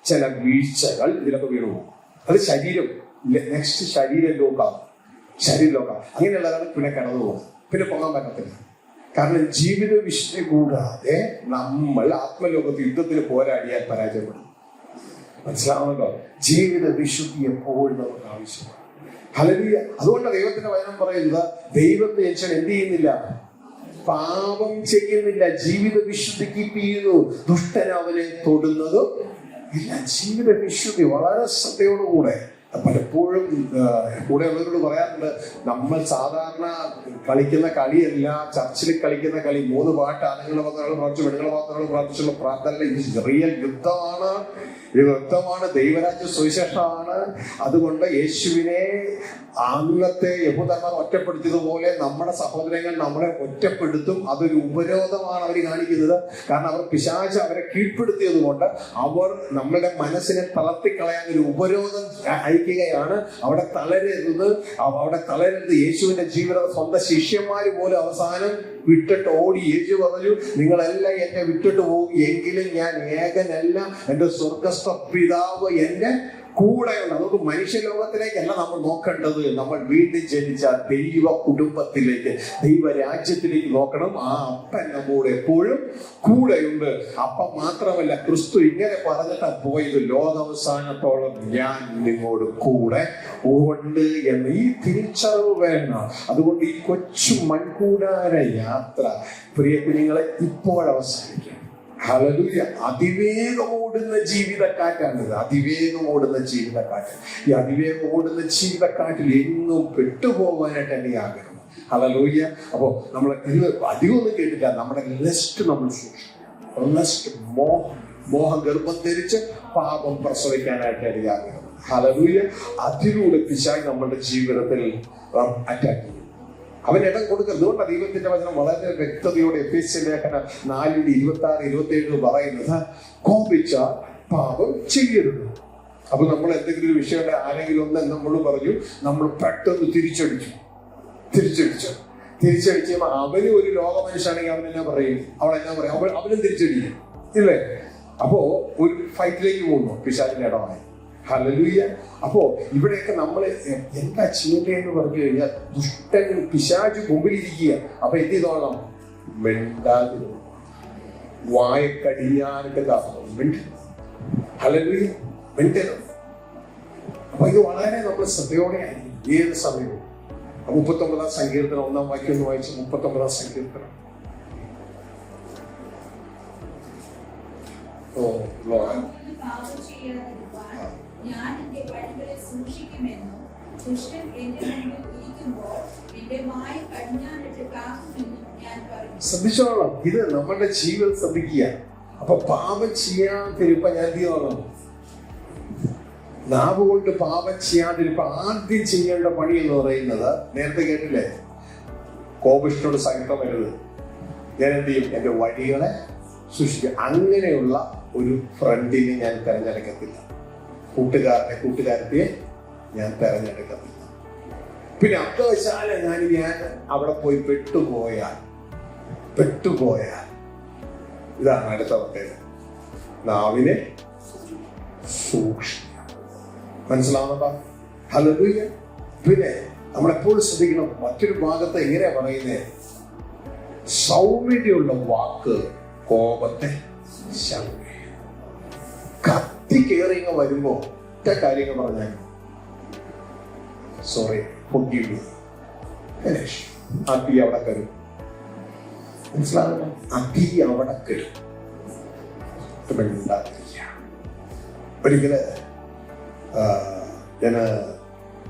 ചില വീഴ്ചകൾ ഇതിലൊക്കെ വീണു പോകും. അത് ശരീരം നെക്സ്റ്റ് ശരീരം ലോക്കാകും. അങ്ങനെയുള്ളതാണ് പിന്നെ കടന്നു പോകുന്നത്. പിന്നെ പോകാൻ പറ്റത്തില്ല. കാരണം ജീവിത വിശുദ്ധി കൂടാതെ നമ്മൾ ആത്മലോകത്ത് യുദ്ധത്തിന് പോരാടിയാൽ പരാജയപ്പെടും. മനസ്സിലാവുന്നല്ലോ? ജീവിത വിശുദ്ധി എപ്പോഴും നമുക്ക് ആവശ്യമാണ്. ഹല്ലേലൂയ. അതുകൊണ്ട് ദൈവത്തിന്റെ വചനം പറയുന്നത്, ദൈവത്തെ ജനിച്ചാൽ എന്ത് ചെയ്യുന്നില്ല? പാപം ചെയ്യുന്നില്ല, ജീവിത വിശുദ്ധി കീപ്പ് ചെയ്യുന്നു, ദുഷ്ടൻ അവനെ തൊടുന്നതും ഇല്ല. ജീവിത വിശുദ്ധി വളരെ ശ്രദ്ധയോടുകൂടെ. പലപ്പോഴും കൂടെ ഉള്ളവരോട് പറയാറുണ്ട്, നമ്മൾ സാധാരണ കളിക്കുന്ന കളിയല്ല, ചർച്ചിൽ കളിക്കുന്ന കളി. 3 പാട്ട് ആണുങ്ങൾ മാത്രങ്ങൾ പ്രാർത്ഥിച്ചു, പെണ്ണുങ്ങൾ മാത്രങ്ങൾ പ്രാർത്ഥിച്ചുള്ള പ്രാർത്ഥന. ഇത് റിയൽ യുദ്ധമാണ്. ദൈവരാജ്യ സുവിശേഷമാണ്. അതുകൊണ്ട് യേശുവിനെ അന്നത്തെ യഹൂദന്മാർ ഒറ്റപ്പെടുത്തിയതുപോലെ നമ്മുടെ സഹോദരങ്ങൾ നമ്മളെ ഒറ്റപ്പെടുത്തും. അതൊരു ഉപരോധമാണ് അവർ കാണിക്കുന്നത്. കാരണം അവർ പിശാച് അവരെ കീഴ്പ്പെടുത്തിയത് കൊണ്ട് അവർ നമ്മുടെ മനസ്സിനെ തളർത്തിക്കളയാൻ ഒരു ഉപരോധം അയക്കുകയാണ്. അവിടെ തളരരുത്. യേശുവിന്റെ ജീവിതം സ്വന്തം ശിഷ്യന്മാര് പോലും അവസാനം വിട്ടിട്ട് ഓടി. യേശു പറഞ്ഞു, നിങ്ങളെല്ലാം എന്നെ വിട്ടിട്ട് പോകും, എങ്കിലും ഞാൻ ഏകനല്ല, എന്റെ സ്വർഗസ്ഥ പിതാവ് എന്റെ കൂടെയുണ്ട്. അതുകൊണ്ട് മനുഷ്യലോകത്തിലേക്കല്ല നമ്മൾ നോക്കേണ്ടത്. നമ്മൾ വീണ്ടും ജനിച്ച ദൈവ കുടുംബത്തിലേക്ക്, ദൈവരാജ്യത്തിലേക്ക് നോക്കണം. ആ അപ്പൻ നമ്മോട് എപ്പോഴും കൂടെയുണ്ട്. അപ്പം മാത്രമല്ല, ക്രിസ്തു ഇങ്ങനെ പറഞ്ഞിട്ടാ പോയത്, ലോകാവസാനത്തോളം ഞാൻ നിങ്ങളോട് കൂടെ ഉണ്ട് എന്ന് ഈ തിരിച്ചറിവ് വേണം. അതുകൊണ്ട് ഈ കൊച്ചു മൺകൂടാര യാത്ര പ്രിയ കുഞ്ഞുങ്ങളെ ഇപ്പോഴവസാനിക്കാം. ഹല്ലേലൂയ. അതിവേഗം ഓടുന്ന ജീവിതക്കാറ്റാണിത്. അതിവേഗം ഓടുന്ന ജീവിതക്കാറ്റ്. ഈ അതിവേഗം ഓടുന്ന ജീവിതക്കാറ്റിൽ എങ്ങും പെട്ടുപോകാനായിട്ട് എന്നെ ആഗ്രഹം. ഹല്ലേലൂയ. അപ്പോ നമ്മൾ ഇന്ന് അധികമൊന്നും കേട്ടില്ല. നമ്മുടെ ലിസ്റ്റ് നമ്മൾ സൂക്ഷിക്കണം. ലിസ്റ്റ് മോഹം ഗർഭം ധരിച്ച് പാപം പ്രസവിക്കാനായിട്ട് എനിക്ക് ആഗ്രഹം. ഹല്ലേലൂയ. അതിലൂടെ പിശാച് നമ്മുടെ ജീവിതത്തിൽ അറ്റാക്ക് ചെയ്യും. അവൻ ഇടം കൊടുക്കരുത്. അതുകൊണ്ടാണ് ദൈവത്തിന്റെ വചനം വളരെ വ്യക്തതയോടെ എഫേസ്യ ലേഖനം 4:26-27 പറയുന്നത്, കോപിച്ച പാപം ചെയ്യരുത്. അപ്പൊ നമ്മൾ എന്തെങ്കിലും ഒരു വിഷയം ആരെങ്കിലും ഒന്ന് നമ്മൾ പറഞ്ഞു, നമ്മൾ പെട്ടെന്ന് തിരിച്ചടിച്ചു. അവന് ഒരു ലോക മനുഷ്യനാണെങ്കിൽ അവനെന്നാ പറയും? അവനും തിരിച്ചടിക്കും, ഇല്ലേ? അപ്പോ ഒരു ഫൈറ്റിലേക്ക് പോകുന്നു പിശാചിന്റെ ഇടമായി. ഹല്ലേലൂയ. അപ്പോ ഇവിടെയൊക്കെ നമ്മൾ എന്താ ചെയ്യേണ്ടതെന്ന് പറഞ്ഞു കഴിഞ്ഞാൽ, ദുഷ്ടൻ പിശാച് മുമ്പിലിരിക്കുക. അപ്പൊ എന്ത് ചെയ്തോളാം? മിണ്ടാതിരുന്നു, വായക്കടിയാനൊക്കെ ഹല്ലേലൂയ, മിണ്ടണം. അപ്പൊ ഇത് വളരെ നമ്മൾ ശ്രദ്ധയോടെ ആയിരിക്കും ഏത് സമയവും. 39-ാം സങ്കീർത്തനം 1-ാം വാക്യം ഒന്ന് വായിച്ച്. 39-ാം സങ്കീർത്തനം. ഞാൻ എന്റെ വഴികളെ സൂക്ഷിക്കുമെന്നും ദുഷ്ടൻ എന്റെ മുന്നിൽ ഇരിക്കുമ്പോൾ എന്റെ വായ് കടിഞ്ഞാണിട്ട് കാക്കുമെന്നും ഞാൻ പറഞ്ഞു. ശ്രദ്ധിച്ചോളാം. ഇത് നമ്മുടെ ജീവിതം ശ്രദ്ധിക്കുക. അപ്പൊ പാപം ചെയ്യാതിരിപ്പ ഞാൻ എന്ത് ചെയ്യണം? നാവ് കൊണ്ട് പാപം ചെയ്യാതിരിപ്പ ആദ്യം ചെയ്യേണ്ട പണി എന്ന് പറയുന്നത്, നേരത്തെ കേട്ടില്ലേ, കോപിഷ്ഠനോട് സഹിതം വരുന്നത്. ഞാൻ എന്ത് ചെയ്യും? എന്റെ വഴികളെ സൂക്ഷിക്കുക. അങ്ങനെയുള്ള ഒരു ഫ്രണ്ടിനെ ഞാൻ തിരഞ്ഞെടുക്കത്തില്ല. കൂട്ടുകാരത്തിയെ ഞാൻ തെരഞ്ഞെടുക്കത്തില്ല. പിന്നെ അത്യാവശ്യം ഞാൻ അവിടെ പോയി പെട്ടുപോയാൽ ഇതാണ് അടുത്ത പ്രത്യേകത. നാവിനെ സൂക്ഷിക്കുക. മനസ്സിലാവുന്നതാ? ഹല്ലേലൂയ. പിന്നെ നമ്മളെപ്പോഴും ശ്രദ്ധിക്കണം. മറ്റൊരു ഭാഗത്ത് എങ്ങനെയാ പറയുന്നത്? സൗമ്യതയുള്ള വാക്ക് കോപത്തെ ശമിപ്പിക്കും. കത്തി കയറിങ്ങ വരുമ്പോ ഒറ്റ കാര്യങ്ങൾ പറഞ്ഞാൽ, സോറി, forgive me, ഫിനിഷ്. ആ തീ അവിടെ കരും. മനസ്സിലാകുന്നു? ആ തീ അവിടെ കരും. ഒരിക്കല് ഞാൻ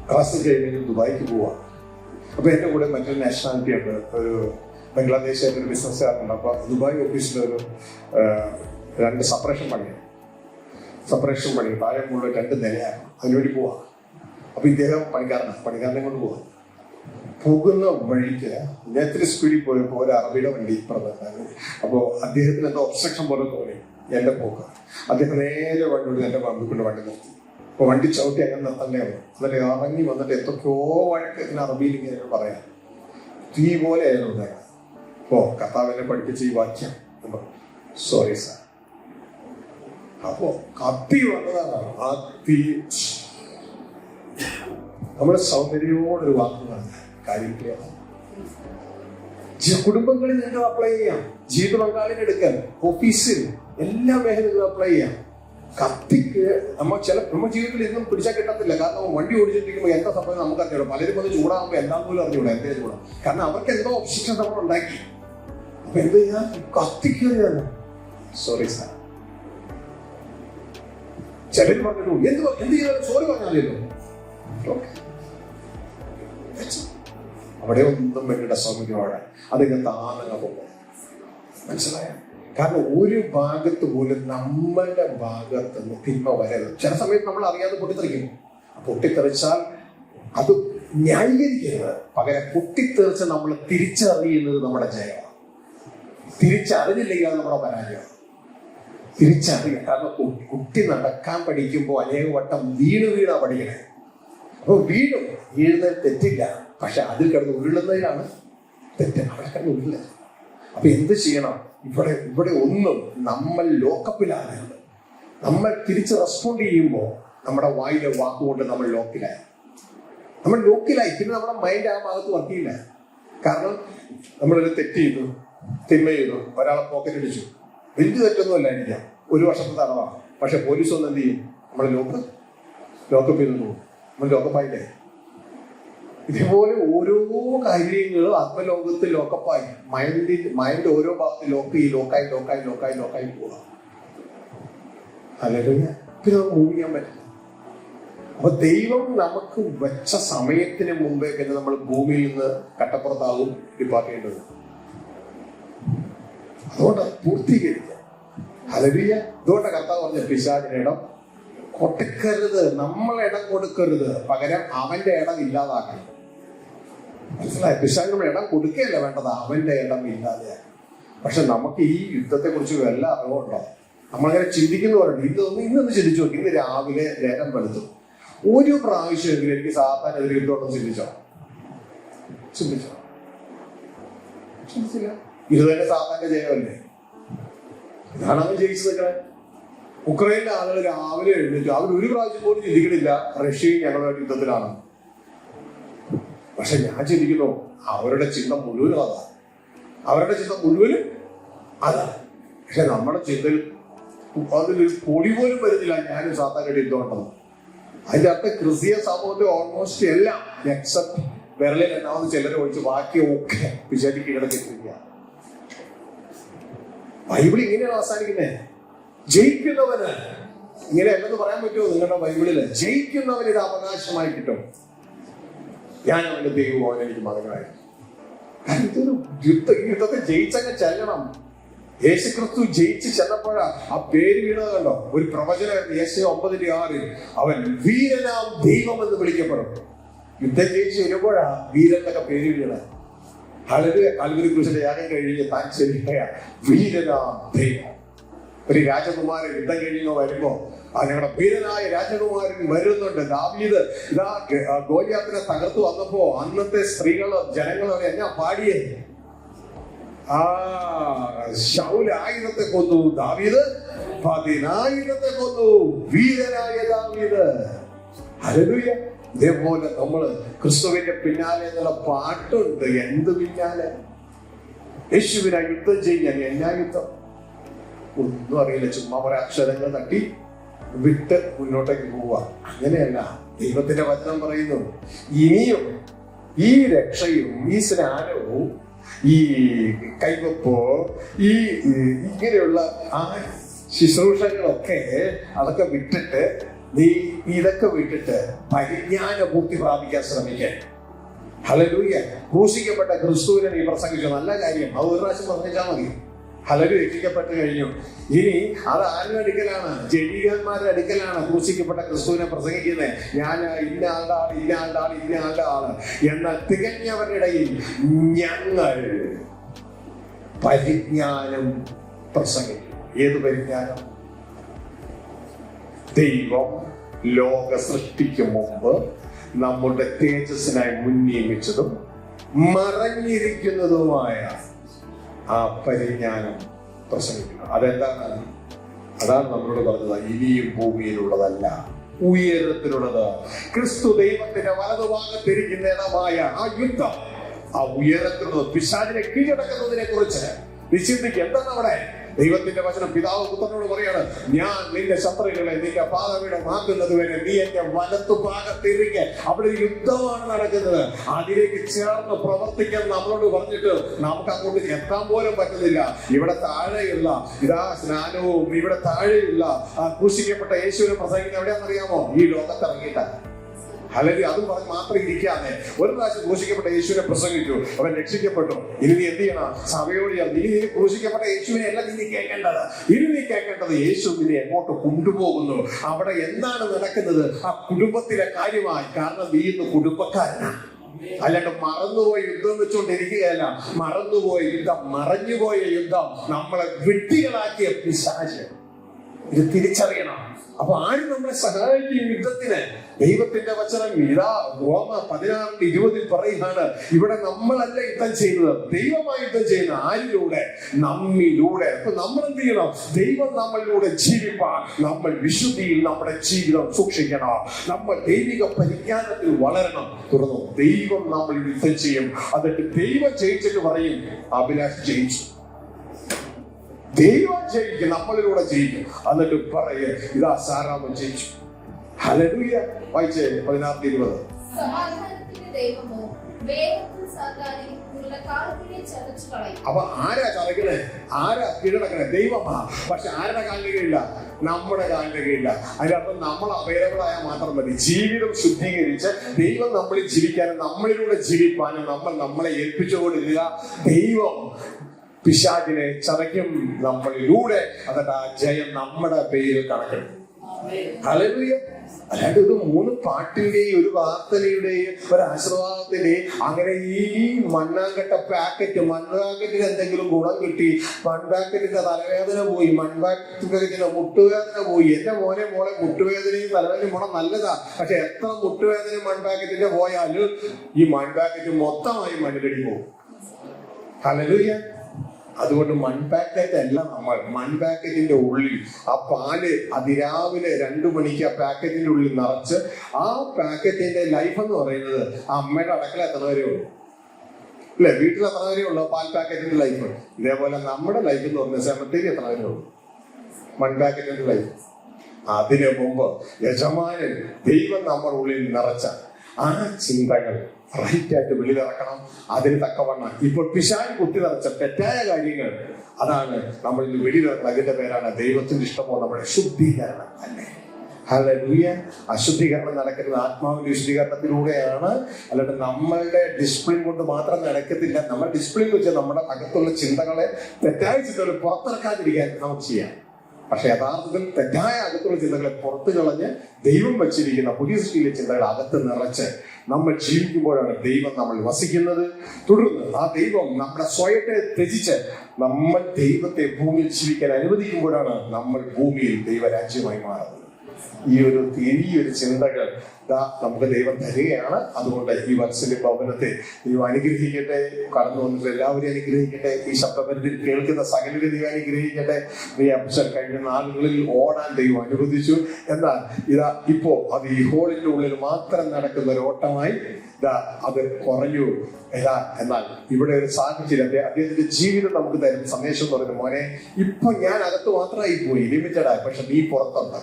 ക്ലാസ് കഴിഞ്ഞ് ദുബായിക്ക് പോവാ. അപ്പൊ എന്റെ കൂടെ മറ്റൊരു നാഷണാലിറ്റി ഉണ്ട്, ഒരു ബംഗ്ലാദേശിന്റെ ഒരു ബിസിനസ്സുകാരുണ്ട്. അപ്പൊ ദുബായ് ഓഫീസിലൊരു 2 സെപ്പറേഷൻ പണി താഴെ മുഴുവൻ 2 നിലയാണ്. അതിനുവേണ്ടി പോവാ. അപ്പൊ ഇദ്ദേഹം പണിക്കാരനെ കൊണ്ട് പോവാ. പോകുന്ന വഴിക്ക് ഞാൻ ഇത്തിരി സ്പീഡിൽ പോയപ്പോൾ ഒരു അറബിയുടെ വണ്ടി ഇപ്പുറത്തുണ്ടായിരുന്നു. അപ്പോൾ അദ്ദേഹത്തിന് എന്തോ ഒബ്സ്ട്രക്ഷൻ പോലെ തോന്നി എന്റെ പോക്ക്. അദ്ദേഹം നേരെ വണ്ടി എന്റെ കൊണ്ട് വണ്ടി നിർത്തി. അപ്പൊ വണ്ടി ചവിട്ടി അങ്ങനെ നിർത്തണ്ടേ വന്നു. എന്നിട്ട് ഇറങ്ങി വന്നിട്ട് എന്തൊക്കെയോ വഴക്കത്തിന് അറബിയിൽ ഇങ്ങനെ പറയാം. തീ പോലെ ആയിരുന്നു ഉണ്ടായത്. അപ്പോ കർത്താവിനെ പഠിപ്പിച്ച ഈ വാക്യം സോറി സാർ. അപ്പോ കത്തി വന്നതാണ്. ആ തീ നമ്മുടെ സൗന്ദര്യോടൊരു വാക്കുകളാണ് കാര്യത്തിലാണ്. കുടുംബങ്ങളിൽ നിങ്ങൾക്ക് അപ്ലൈ ചെയ്യാം, ജീവിത പങ്കാളിനെ എടുക്കാൻ, ഓഫീസിൽ എല്ലാ മേഖലകളിലും അപ്ലൈ ചെയ്യാം. കത്തിക്ക് നമ്മൾ ജീവിതത്തിൽ ഇതൊന്നും പിടിച്ചാൽ കിട്ടത്തില്ല. കാരണം വണ്ടി ഓടിച്ചിട്ടിരിക്കുമ്പോൾ എന്താ സംഭവം നമുക്ക് അറിഞ്ഞൂടാ. പലരും വന്ന് ചൂടാകുമ്പോൾ എന്താ പോലും അറിഞ്ഞൂടാ എന്തേ ചൂടാ. കാരണം അവർക്ക് എന്തോ ഒബ്സ്ട്രക്ഷൻ നമ്മൾ ഉണ്ടാക്കി. അപ്പൊ എന്ത് ചെയ്യാ, കത്തിക്കുകയാണ്. Sorry sir. ചിലർ പറഞ്ഞു എന്ത് ചെയ്താലും സോറി പറഞ്ഞാലോ. അവിടെ ഒന്നും വേണ്ടിയുടെ സൗമ്യതയോടെ അതിങ്ങനെ താനങ്ങ പോകും. മനസ്സിലായ? കാരണം ഒരു ഭാഗത്ത് പോലും നമ്മളുടെ ഭാഗത്ത് നിന്ന് തിന്മ വരരുത്. ചില സമയത്ത് നമ്മൾ അറിയാതെ പൊട്ടിത്തെറിക്കും. പൊട്ടിത്തെറിച്ചാൽ അത് ന്യായീകരിക്കരുത്. പകരം പൊട്ടിത്തെറിച്ച് നമ്മൾ തിരിച്ചറിയുന്നത് നമ്മുടെ ജയമാണ്. തിരിച്ചറിഞ്ഞില്ലെങ്കിൽ അത് നമ്മുടെ പരാജയമാണ്. തിരിച്ചറിയുക. കാരണം കുട്ടി നടക്കാൻ പഠിക്കുമ്പോൾ അനേക വട്ടം വീണാ പഠിക്കണേ. അപ്പൊ വീഴുന്നതിൽ തെറ്റില്ല. പക്ഷെ അതിൽ കിടന്ന് ഉരുളുന്നതിലാണ് തെറ്റ്. അവിടെ കിടന്ന് ഉരുളില്ല. അപ്പൊ എന്ത് ചെയ്യണം? ഇവിടെ ഒന്നും നമ്മൾ ലോക്കപ്പിലാകരുത്. നമ്മൾ തിരിച്ച് റെസ്പോണ്ട് ചെയ്യുമ്പോൾ നമ്മുടെ വായിലെ വാക്കുകൊണ്ട് നമ്മൾ ലോക്കിലായി. പിന്നെ നമ്മുടെ മൈൻഡ് ആ ഭാഗത്ത് വർക്ക് ചെയ്യില്ല. കാരണം നമ്മളൊരു തെറ്റ് ചെയ്തു, തിന്മ ചെയ്തു, ഒരാളെ പോക്കറ്റ് അടിച്ചു. വലിയ തെറ്റൊന്നും അല്ലായിരിക്കാം, 1 വർഷത്തെ തടവാണ്. പക്ഷെ പോലീസ് ഒന്നും എന്ത് ചെയ്യും? നമ്മളെ ലോക്കപ്പ് ചെയ്തു പോകും. നമ്മൾ ലോക്കപ്പായില്ലേ? ഇതേപോലെ ഓരോ കാര്യങ്ങളും ആത്മലോകത്ത് ലോക്കപ്പായി. മൈൻഡ് ഓരോ ഭാഗത്ത് ലോക്കായി പോവാ. അല്ലെങ്കിൽ പിന്നെ മൂവ് ചെയ്യാൻ പറ്റില്ല. അപ്പൊ ദൈവം നമുക്ക് വെച്ച സമയത്തിന് മുമ്പേ പിന്നെ നമ്മൾ ഭൂമിയിൽ നിന്ന് കട്ടപ്പുറത്താകും ഡിപ്പാർട്ട്മെന്റ്. അതുകൊണ്ട് പൂർത്തീകരിക്കുക. ഹല്ലേലൂയ. അതുകൊണ്ട് കർത്താവ് പറഞ്ഞ പിശാചിന് ഇടം കൊടുക്കരുത്. നമ്മൾ ഇടം കൊടുക്കരുത്. പകരം അവന്റെ ഇടം ഇല്ലാതാക്കണം. മനസ്സിലായി? പിശാചിന് ഇടം കൊടുക്കുകയല്ല വേണ്ടത്, അവന്റെ ഇടം ഇല്ലാതെയാണ്. പക്ഷെ നമുക്ക് ഈ യുദ്ധത്തെ കുറിച്ച് വല്ല അറിവുണ്ടോ? നമ്മളങ്ങനെ ചിന്തിക്കുന്നവരുണ്ട്. ഇന്നൊന്ന് ചിന്തിച്ചു നോക്കി. ഇന്ന് രാവിലെ നേരം വെളുത്തു, ഒരു പ്രാവശ്യമെങ്കിലും എനിക്ക് സാത്താനെതിരെ യുദ്ധമുണ്ടോ ചിന്തിച്ചില്ല. ഇത് തന്നെ സാത്താന്റെ ജയമല്ലേ? ഇതാണ് അവൻ ജയിച്ചതൊക്കെ. ഉക്രൈനിലെ ആളുകൾ രാവിലെ എഴുന്നേറ്റു. അവർ ഒരു പ്രാവശ്യം പോലും ചിന്തിക്കണില്ല റഷ്യയും ഞങ്ങളുടെ യുദ്ധത്തിലാണ്. പക്ഷെ ഞാൻ ചിന്തിക്കുന്നു അവരുടെ ചിന്ത മുഴുവനും അതാണ്. പക്ഷെ നമ്മുടെ ചിന്തയിൽ അതിലൊരു പൊടി പോലും വരുന്നില്ല ഞാനും സാത്താനായിട്ട് യുദ്ധം ഉണ്ടെന്ന്. അതിന്റെ അർത്ഥം ക്രിസ്തീയ സമൂഹത്തെ ഓൾമോസ്റ്റ് എല്ലാം എക്സെപ്റ്റ് വിരലിൽ എണ്ണാവുന്ന ചിലരെ ഒഴിച്ച് ബാക്കിയൊക്കെ പിശാചി കീഴടക്കിയിരിക്കുക. ബൈബിൾ ഇങ്ങനെയാണ് അവസാനിക്കുന്നത്. ജയിക്കുന്നവന് ഇങ്ങനെയല്ലെന്ന് പറയാൻ പറ്റുമോ? നിങ്ങളുടെ ബൈബിളില് ജയിക്കുന്നവന് ഇത് അവകാശമായി കിട്ടും. ഞാൻ അവന്റെ ദൈവമോൻ, എനിക്ക് മകനായി. ഇതൊരു യുദ്ധത്തെ ജയിച്ചങ്ങ് ചെല്ലണം. യേശുക്രിസ്തു ജയിച്ച് ചെന്നപ്പോഴാ ആ പേര് വീണത് കണ്ടോ? ഒരു പ്രവചനം യേശയ്യാ 9:6 അവൻ വീരനാം ദൈവം എന്ന് വിളിക്കപ്പെടും. യുദ്ധം ജയിച്ച് വരുമ്പോഴാ വീരനൊക്കെ പേര് വീണ. ഹല്ലേലൂയ. കാൽവരി ക്രൂശിലെ യാഗം കഴിഞ്ഞ് താൻ ചെല്ലുകയാ വീരനാം ദൈവം. ഒരു രാജകുമാരൻ യുദ്ധം കഴിഞ്ഞ് വരുമ്പോ ഞങ്ങളുടെ വീരനായ രാജകുമാരൻ വരുന്നുണ്ട്. ദാവീദ് ഇതാ ഗോലിയാത്തിനെ തകർത്തു വന്നപ്പോ അന്നത്തെ സ്ത്രീകളോ ജനങ്ങളോ എന്നാ പാടിയേ? ശൗൽ 1000 കൊന്നു, ദാവീദ് 10,000 കൊന്നു. വീരനായ ദാവീദ്. ഹല്ലേലൂയ. ഇതേപോലെ നമ്മള് ക്രിസ്തുവിന്റെ പിന്നാലെ എന്നുള്ള പാട്ടുണ്ട്. എന്ത് പിന്നാലെ? യേശുവിനാ യുദ്ധം ചെയ്യാൻ. എന്നാ യുദ്ധം? ഒന്നും അറിയില്ല. ചുമ്മാ കുറെ അക്ഷരങ്ങൾ തട്ടി വിട്ട് മുന്നോട്ടേക്ക് പോവുക. അങ്ങനെയല്ല. ദൈവത്തിന്റെ വചനം പറയുന്നു ഇനിയും ഈ രക്ഷയും ഈ സ്നാനവും ഈ കൈവപ്പോ ഈ ഇങ്ങനെയുള്ള ആ ശുശ്രൂഷകളൊക്കെ അതൊക്കെ വിട്ടിട്ട് ഇതൊക്കെ വിട്ടിട്ട് പരിജ്ഞാന പൂർത്തി പ്രാപിക്കാൻ ശ്രമിക്കാൻ. ഹല്ലേലൂയ. ക്രൂശിക്കപ്പെട്ട ക്രിസ്തുവിനെ നീ പ്രസംഗിച്ചു, നല്ല കാര്യം. അത് ഒരു പ്രാവശ്യം പ്രസംഗിച്ചാൽ മതി. ഹല്ലേലൂയ, രക്ഷിക്കപ്പെട്ട് കഴിഞ്ഞു. ഇനി അത് ആരുടെ അടുക്കലാണ്? ജഡീകന്മാരുടെ അടുക്കലാണ് ക്രൂശിക്കപ്പെട്ട ക്രിസ്തുവിനെ പ്രസംഗിക്കുന്നത്. ഞാൻ ഇന്ന ആളുടെ ആള്, ഇന്ന ആളുടെ ആള്, ഇന്ന ആളുടെ ആള്. എന്നാൽ തികഞ്ഞവരുടെ ഇടയിൽ ഞങ്ങൾ പരിജ്ഞാനം പ്രസംഗിക്കും. ഏത് പരിജ്ഞാനം? ദൈവം ലോക സൃഷ്ടിക്ക് മുമ്പ് നമ്മുടെ തേജസ്സിനായി മുൻനിയമിച്ചതും മറഞ്ഞിരിക്കുന്നതുമായ ആ പരിജ്ഞാനം പ്രസംഗിക്കണം. അതെന്താണ്? അതാണ് നമ്മളോട് പറഞ്ഞത്, ഇനിയും ഭൂമിയിലുള്ളതല്ല, ഉയരത്തിലുള്ളത്. ക്രിസ്തു ദൈവത്തിന്റെ വലതുഭാഗത്തിരിക്കുന്ന ഇടമായ ആ യുദ്ധം, ആ ഉയരത്തിലുള്ളത്, പിശാചിനെ കീഴടക്കുന്നതിനെ കുറിച്ച് നിശ്ചിന്തിക്കുക. എന്താണ് അവിടെ? ദൈവത്തിന്റെ വചനം പിതാവ് പുത്രനോട് പറയാണ്, ഞാൻ നിന്റെ ശത്രുക്കളെ നിന്റെ പാദപീഠമാക്കുന്നത് വരെ നീ എന്റെ വലത്തുഭാഗത്തിരിക്കെ. അവിടെ യുദ്ധമാണ് നടക്കുന്നത്. അതിലേക്ക് ചേർന്ന് പ്രവർത്തിക്കാൻ നമ്മളോട് പറഞ്ഞിട്ട് നമുക്ക് അങ്ങോട്ട് എത്താൻ പോലും പറ്റുന്നില്ല. ഇവിടെ താഴെയുള്ള ഇതാ സ്നാനവും ഇവിടെ താഴെയുള്ള ക്രൂശിക്കപ്പെട്ട യേശുവിനെ പ്രസംഗിക്കുന്നത് എവിടെയാണെന്നറിയാമോ? ഈ ലോകത്തിറങ്ങിയിട്ടാണ്. ഹല്ലേലൂയ. അത് പറഞ്ഞ് മാത്രം ഇരിക്കാതെ ഒരു പ്രാവശ്യം ക്രൂശിക്കപ്പെട്ട യേശുവിനെ പ്രസംഗിച്ചു, അവൻ രക്ഷിക്കപ്പെട്ടു. ഇനി നീ എന്ത് ചെയ്യണം? സഭയോട് നീ ക്രൂശിക്കപ്പെട്ട യേശുവിനെ അല്ല നീ കേൾക്കേണ്ടത്. ഇനി നീ കേൾക്കേണ്ടത് യേശു നിന്നെ എങ്ങോട്ട് കൊണ്ടുപോകുന്നു, അവിടെ എന്താണ് നടക്കുന്നത്, ആ കുടുംബത്തിലെ കാര്യമായി. കാരണം നീ ഇന്ന് കുടുംബക്കാരനാണ്. അല്ലാണ്ട് മറന്നുപോയി യുദ്ധം വെച്ചുകൊണ്ടിരിക്കുകയല്ല. മറന്നുപോയ യുദ്ധം, മറഞ്ഞുപോയ യുദ്ധം, നമ്മളെ വിഡ്ഢികളാക്കിയ പിശാച്. ഇത് തിരിച്ചറിയണം. അപ്പൊ ആരും നമ്മളെ സഹായിക്കും യുദ്ധത്തിന്? ദൈവത്തിന്റെ വചനം ഇതാ റോമ 16:20 പറയുകയാണ്, ഇവിടെ നമ്മളല്ല യുദ്ധം ചെയ്യുന്നത്, ദൈവമായി യുദ്ധം ചെയ്യുന്ന. ആരിലൂടെ? നമ്മിലൂടെ. അപ്പൊ നമ്മൾ എന്ത് ചെയ്യണം? ദൈവം നമ്മളിലൂടെ ജീവിപ്പാൻ നമ്മൾ വിശുദ്ധിയിൽ നമ്മുടെ ജീവിതം സൂക്ഷിക്കണം. നമ്മൾ ദൈവിക പരിജ്ഞാനത്തിൽ വളരണം. തുടർന്ന് ദൈവം നമ്മൾ യുദ്ധം ചെയ്യും. എന്നിട്ട് ദൈവം ജയിച്ചിട്ട് പറയും, അഭിലാഷ് ജയിച്ചു. ദൈവം ജയിക്കും, നമ്മളിലൂടെ ജയിക്കും. എന്നിട്ട് പറയേ, ഇതാ സാറാമൻ ജയിച്ചു. ഹല്ലേലൂയ. വായിച്ചേ 16:20. അപ്പൊ ആരാ ചതക്കണേ? ആരാ കീഴടക്കണേ? ദൈവമാ. പക്ഷെ ആരുടെ കാലിന് കീഴില്ല? നമ്മുടെ കാലിന് കീഴില്ല. അതിനർത്ഥം നമ്മൾ അവൈലബിൾ ആയാൽ മാത്രം മതി. ജീവിതം ശുദ്ധീകരിച്ച് ദൈവം നമ്മളിൽ ജീവിക്കാനും നമ്മളിലൂടെ ജീവിപ്പാനും നമ്മൾ നമ്മളെ ഏൽപ്പിച്ചുകൊണ്ടിരിക്കുക. ദൈവം പിശാചിനെ ചതയ്ക്കും നമ്മളിലൂടെ. എന്നിട്ട് ആ ജയം നമ്മുടെ പേരിൽ കണക്കെടുക്കും. ഹല്ലേലൂയ. അല്ലാണ്ട് ഒരു 3 പാട്ടിന്റെയും ഒരു പ്രാർത്ഥനയുടെയും ഒരു ആശീർവാദത്തിന്റെയും അങ്ങനെ ഈ മണ്ണാങ്കട്ട പാക്കറ്റ്, മൺപാക്കറ്റിന് എന്തെങ്കിലും ഗുണം കിട്ടി, മൺപാക്കറ്റിന്റെ തലവേദന പോയി, മൺപാക്കറ്റിന്റെ മുട്ടുവേദന പോയി. എന്റെ മോനെ മോളെ മുട്ടുവേദനയും തലവേദനയും പോണം നല്ലതാ. പക്ഷെ എത്ര മുട്ടുവേദനയും മൺപാക്കറ്റിന്റെ പോയാലും ഈ മൺപാക്കറ്റ് മൊത്തമായി മണ്ണിലടി പോകും. ഹല്ലേലൂയ. അതുകൊണ്ട് മൺപാക്കറ്റ് അല്ല നമ്മൾ. മൺപാക്കറ്റിന്റെ ഉള്ളിൽ ആ പാല് അതിരാവിലെ 2 മണിക്ക് ആ പാക്കറ്റിന്റെ ഉള്ളിൽ നിറച്ച്, ആ പാക്കറ്റിന്റെ ലൈഫ് എന്ന് പറയുന്നത് അമ്മയുടെ അടക്കള എത്ര വരെ ഉള്ളൂ, അല്ലെ? വീട്ടിൽ എത്ര വരെ ഉള്ളൂ പാൽ പാക്കറ്റിന്റെ ലൈഫ്. ഇതേപോലെ നമ്മുടെ ലൈഫ് എന്ന് പറഞ്ഞ സെമത്തേരി എത്ര വരെ ഉള്ളൂ മൺപാക്കറ്റിന്റെ ലൈഫ്. അതിനു മുമ്പ് യജമാനൻ ദൈവം നമ്മുടെ ഉള്ളിൽ നിറച്ച ആ ചിന്തകൾ റൈറ്റായിട്ട് വെളിയിലിറക്കണം. അതിന് തക്കവണ്ണം ഇപ്പോൾ പിശാച് കുത്തി നിറച്ച തെറ്റായ കാര്യങ്ങൾ, അതാണ് നമ്മൾ ഇന്ന് വെളിയിലിറക്കണം. അതിന്റെ പേരാണ് ദൈവത്തിന്റെ ഇഷ്ടമോ നമ്മുടെ ശുദ്ധീകരണം അല്ലേ? ഹല്ലേലൂയ. അശുദ്ധീകരണം നടക്കുന്നത് ആത്മാവിന്റെ വിശുദ്ധീകരണത്തിലൂടെയാണ്. അല്ലാണ്ട് നമ്മളുടെ ഡിസിപ്ലിൻ കൊണ്ട് മാത്രം നടക്കത്തില്ല. നമ്മൾ ഡിസിപ്ലിൻ വെച്ചാൽ നമ്മുടെ അകത്തുള്ള ചിന്തകളെ, തെറ്റായ ചിന്തകളെ പുറത്തിറക്കാതിരിക്കാൻ നമുക്ക് ചെയ്യാം. പക്ഷെ യഥാർത്ഥത്തിൽ തെറ്റായ അകത്തുള്ള ചിന്തകളെ പുറത്തു കളഞ്ഞ് ദൈവം വച്ചിരിക്കുന്ന പുതിയ സൃഷ്ടിയിലെ ചിന്തകൾ അകത്ത് നിറച്ച് നമ്മൾ ജീവിക്കുമ്പോഴാണ് ദൈവം നമ്മൾ വസിക്കുന്നത്. തുടർന്ന് ആ ദൈവം നമ്മുടെ സ്വയത്തെ ത്യജിച്ച് നമ്മൾ ദൈവത്തെ ഭൂമിയിൽ ജീവിക്കാൻ അനുവദിക്കുമ്പോഴാണ് നമ്മൾ ഭൂമിയിൽ ദൈവരാജ്യമായി മാറുന്നത്. ഈ ഒരു ചിന്തകൾ നമുക്ക് ദൈവം തരികയാണ്. അതുകൊണ്ട് ഈ വാത്സല്യ ഭവനത്തെ ദൈവം അനുഗ്രഹിക്കട്ടെ. കടന്നു വന്നിട്ട് എല്ലാവരെയും അനുഗ്രഹിക്കട്ടെ. ഈ ശബ്ദപരിധി കേൾക്കുന്ന സകലരെ ദൈവം അനുഗ്രഹിക്കട്ടെ. നീ അപ്സർ കഴിഞ്ഞ നാളുകളിൽ ഓടാൻ ദൈവം അനുവദിച്ചു. എന്നാൽ ഇതാ ഇപ്പോ അത് ഈ ഹോളിന്റെ ഉള്ളിൽ മാത്രം നടക്കുന്ന ഒരു ഓട്ടമായി അത് കുറഞ്ഞു. എന്നാൽ ഇവിടെ ഒരു സാഹചര്യം, അദ്ദേഹത്തിന്റെ ജീവിതം നമുക്ക് തരുന്ന സന്ദേശം എന്ന് പറയുന്നത്, മോനെ ഇപ്പൊ ഞാൻ അകത്ത് മാത്രമായി പോയി, ലിമിറ്റഡായി, പക്ഷെ നീ പുറത്തുണ്ട്.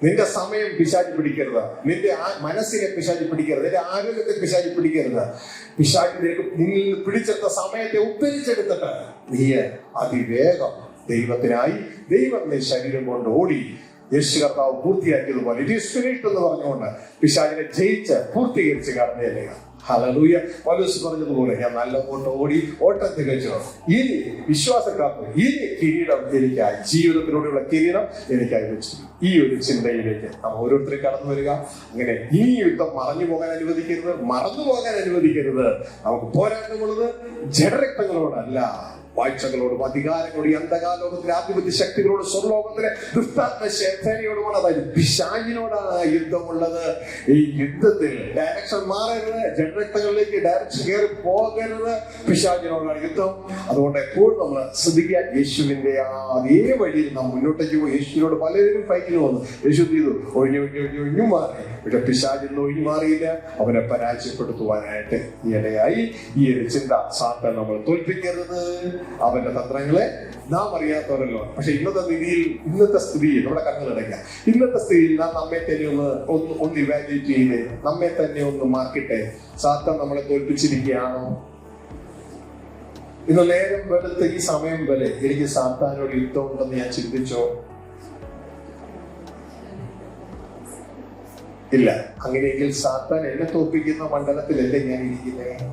നിന്റെ സമയം പിശാചി പിടിക്കരുത്. നിന്റെ മനസ്സിനെ പിശാചി പിടിക്കരുത്. നിന്റെ ആരോഗ്യത്തെ പിശാചി പിടിക്കരുത്. പിശാചി നിന്നിൽ നിന്ന് പിടിച്ചെടുത്ത സമയത്തെ ഉദ്ധരിച്ചെടുത്തിട്ട് നീ അതിവേഗം ദൈവത്തിനായി ദൈവത്തിന്റെ ശരീരം കൊണ്ട് ഓടി യേശു കർത്താവ് പൂർത്തിയാക്കിയതുപോലെ ഇറ്റ് ഈസ് ഫിനിഷ്ഡ് എന്ന് പറഞ്ഞുകൊണ്ട് പിശാചിനെ ജയിച്ച് പൂർത്തീകരിച്ച് കടന്നു ചെല്ലുക. ഹല്ലേലൂയ. പൗലോസ് പറഞ്ഞതുപോലെ ഞാൻ നല്ല ഓട്ടം ഓടി, ഓട്ടം തികച്ചു. ഇനി വിശ്വാസക്കാർക്ക് ഇനി കിരീടം എനിക്കായി, ജീവിതത്തിലൂടെയുള്ള കിരീടം എനിക്കായി വെച്ചു. ഈ ഒരു ചിന്തയിലേക്ക് നാം ഓരോരുത്തരും കടന്നു വരിക. അങ്ങനെ ഈ യുദ്ധം മറന്നു പോകാൻ അനുവദിക്കരുത്, മറന്നു പോകാൻ അനുവദിക്കരുത്. നമുക്ക് പോരാട്ടമുള്ളത് ജഡരക്തങ്ങളോടല്ല, വാഴ്ചകളോടും അധികാരങ്ങളോടും, അന്ധകാലോകത്തിലെ ആധിപത്യ ശക്തികളോടും, സ്വർലോകത്തിലെ ദുഷ്ടാത്മ സേനയോടുമാണ്. അതായത് പിശാചിനോടാണ് യുദ്ധമുള്ളത്. ഈ യുദ്ധത്തിൽ ഡയറക്ഷൻ മാറരുത്, ജഡരക്തങ്ങളിലേക്ക് ഡയറക്ഷൻ കയറി പോകരുത്. പിശാചിനോടാണ് യുദ്ധം. അതുകൊണ്ട് എപ്പോഴും നമ്മൾ ശ്രദ്ധിക്കുക, യേശുവിന്റെ അതേ വഴിയിൽ നാം മുന്നോട്ടേക്ക് പോയി. യേശുവിനോട് പലരും ഫൈറ്റിന് വന്നു. യേശു ചെയ്തു ഒഴിഞ്ഞു മാറി. പക്ഷെ പിശാചിന്ന് ഒഴിഞ്ഞു മാറിയില്ല. അവനെ പരാജയപ്പെടുത്തുവാനായിട്ട് ഇടയായി. ഈ ഒരു ചിന്ത സാത്താൻ നമ്മൾ തോൽപ്പിക്കരുത്. അവന്റെ തന്ത്രങ്ങളെ നാം അറിയാത്തവരല്ലോ. പക്ഷെ ഇന്നത്തെ സ്ഥിതിയിൽ നമ്മുടെ കണ്ണുകളടയ്ക്കാം. ഇന്നത്തെ സ്ഥിതിയിൽ നാം നമ്മെ തന്നെ ഒന്ന് ഇവാലുവേറ്റ് ചെയ്ത് നമ്മെ തന്നെ ഒന്ന് മാർക്കിട്ടെ. സാത്താൻ നമ്മളെ തോൽപ്പിച്ചിരിക്കുകയാണോ? ഇന്ന് നേരം വെളുത്ത ഈ സമയം വരെ എനിക്ക് സാത്താനോട് യുദ്ധമുണ്ടെന്ന് ഞാൻ ചിന്തിച്ചോ? ഇല്ല. അങ്ങനെയെങ്കിൽ സാത്താൻ എന്നെ തോൽപ്പിക്കുന്ന മണ്ഡലത്തിലല്ലേ ഞാൻ ഇരിക്കുന്നത്?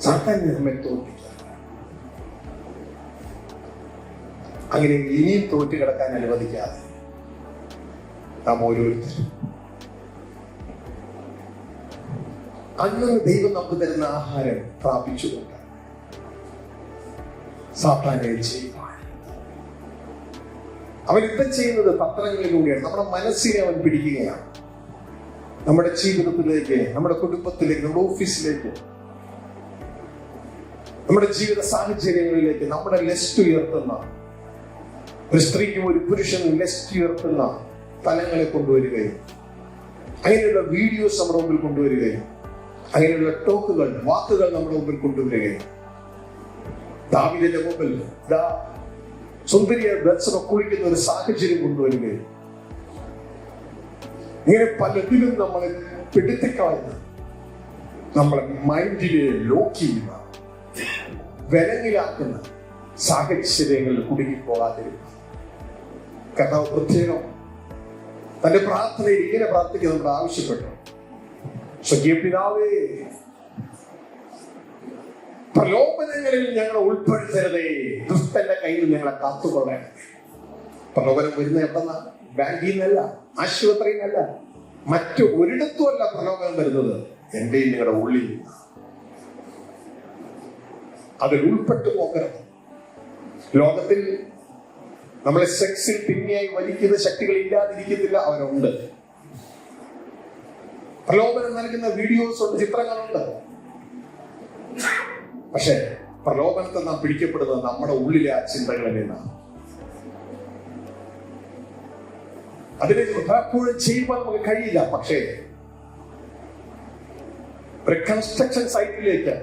സാത്താൻ നമ്മെ തോൽപ്പിക്കുക. അങ്ങനെ ഇനിയും തോറ്റു കിടക്കാൻ അനുവദിക്കാതെ നാം ഓരോരുത്തരും അന്ന് ദൈവം നമുക്ക് തരുന്ന ആഹാരം പ്രാപിച്ചുകൊണ്ട് സാത്താനെ ചെയ്യുവാൻ അവൻ യുദ്ധം ചെയ്യുന്നത് പത്രങ്ങളിലൂടെയാണ്. നമ്മുടെ മനസ്സിനെ അവൻ പിടിക്കുകയാണ്. നമ്മുടെ ജീവിതത്തിലേക്ക്, നമ്മുടെ കുടുംബത്തിലേക്ക്, നമ്മുടെ ഓഫീസിലേക്ക്, നമ്മുടെ ജീവിത സാഹചര്യങ്ങളിലേക്ക് നമ്മുടെ ലെസ്റ്റ് ഉയർത്തുന്ന, ഒരു സ്ത്രീക്കും ഒരു പുരുഷനും ലെസ്റ്റ് ഉയർത്തുന്ന തലങ്ങളെ കൊണ്ടുവരികയും അങ്ങനെയുള്ള വീഡിയോസ് നമ്മുടെ മുമ്പിൽ കൊണ്ടുവരികയും അങ്ങനെയുള്ള ടോക്കുകൾ, വാക്കുകൾ നമ്മുടെ മുമ്പിൽ കൊണ്ടുവരികയും ദാവീദിന്റെ മുമ്പിൽ സുന്ദരിയെ ബത്സബ കുളിക്കുന്ന ഒരു സാഹചര്യം കൊണ്ടുവരികയും ഇങ്ങനെ പലതിലും നമ്മളെ പിടുത്തിക്കളയുന്ന, നമ്മളെ മൈൻഡിനെ ലോക്ക് ചെയ്യുന്ന, വിലങ്ങിലാക്കുന്ന സാഹചര്യങ്ങളിൽ കുടുങ്ങിപ്പോകാതിരുന്നു. കർത്താവ് പ്രത്യേകം തന്റെ പ്രാർത്ഥനയിൽ ഇങ്ങനെ പ്രാർത്ഥിക്കാൻ നമ്മൾ ആവശ്യപ്പെട്ടു. പിതാവേ, പ്രലോഭനങ്ങളിൽ ഞങ്ങളെ ഉൾപ്പെടുത്തരുതേ, ദുഷ്ടന്റെ കയ്യിൽ ഞങ്ങളെ കാത്തുകൊള്ളണം. പ്രലോഭനം വരുന്ന എവിടെന്ന? ബാങ്കിൽ നിന്നല്ല, ആശുപത്രിയിൽ നിന്നല്ല, മറ്റു ഒരിടത്തുമല്ല പ്രലോഭനം വരുന്നത്. എന്റെയും നിങ്ങളുടെ ഉള്ളിൽ അതിൽ ഉൾപ്പെട്ടു പോകരുത്. ലോകത്തിൽ നമ്മളെ സെക്സിൽ പിന്നെയായി വലിക്കുന്ന ശക്തികൾ ഇല്ലാതിരിക്കത്തില്ല, അവരുണ്ട്. പ്രലോഭനം നൽകുന്ന വീഡിയോസ് ഉണ്ട്, ചിത്രങ്ങളുണ്ട്. പക്ഷെ പ്രലോഭനത്തിൽ നാം പിടിക്കപ്പെടുന്നത് നമ്മുടെ ഉള്ളിലെ ആ ചിന്തകളിൽ നിന്നാണ്. അതിനെ പലപ്പോഴും ചെയ്യുമ്പോൾ നമുക്ക് കഴിയില്ല. പക്ഷേ ഒരു കൺസ്ട്രക്ഷൻ സൈറ്റിലേക്ക്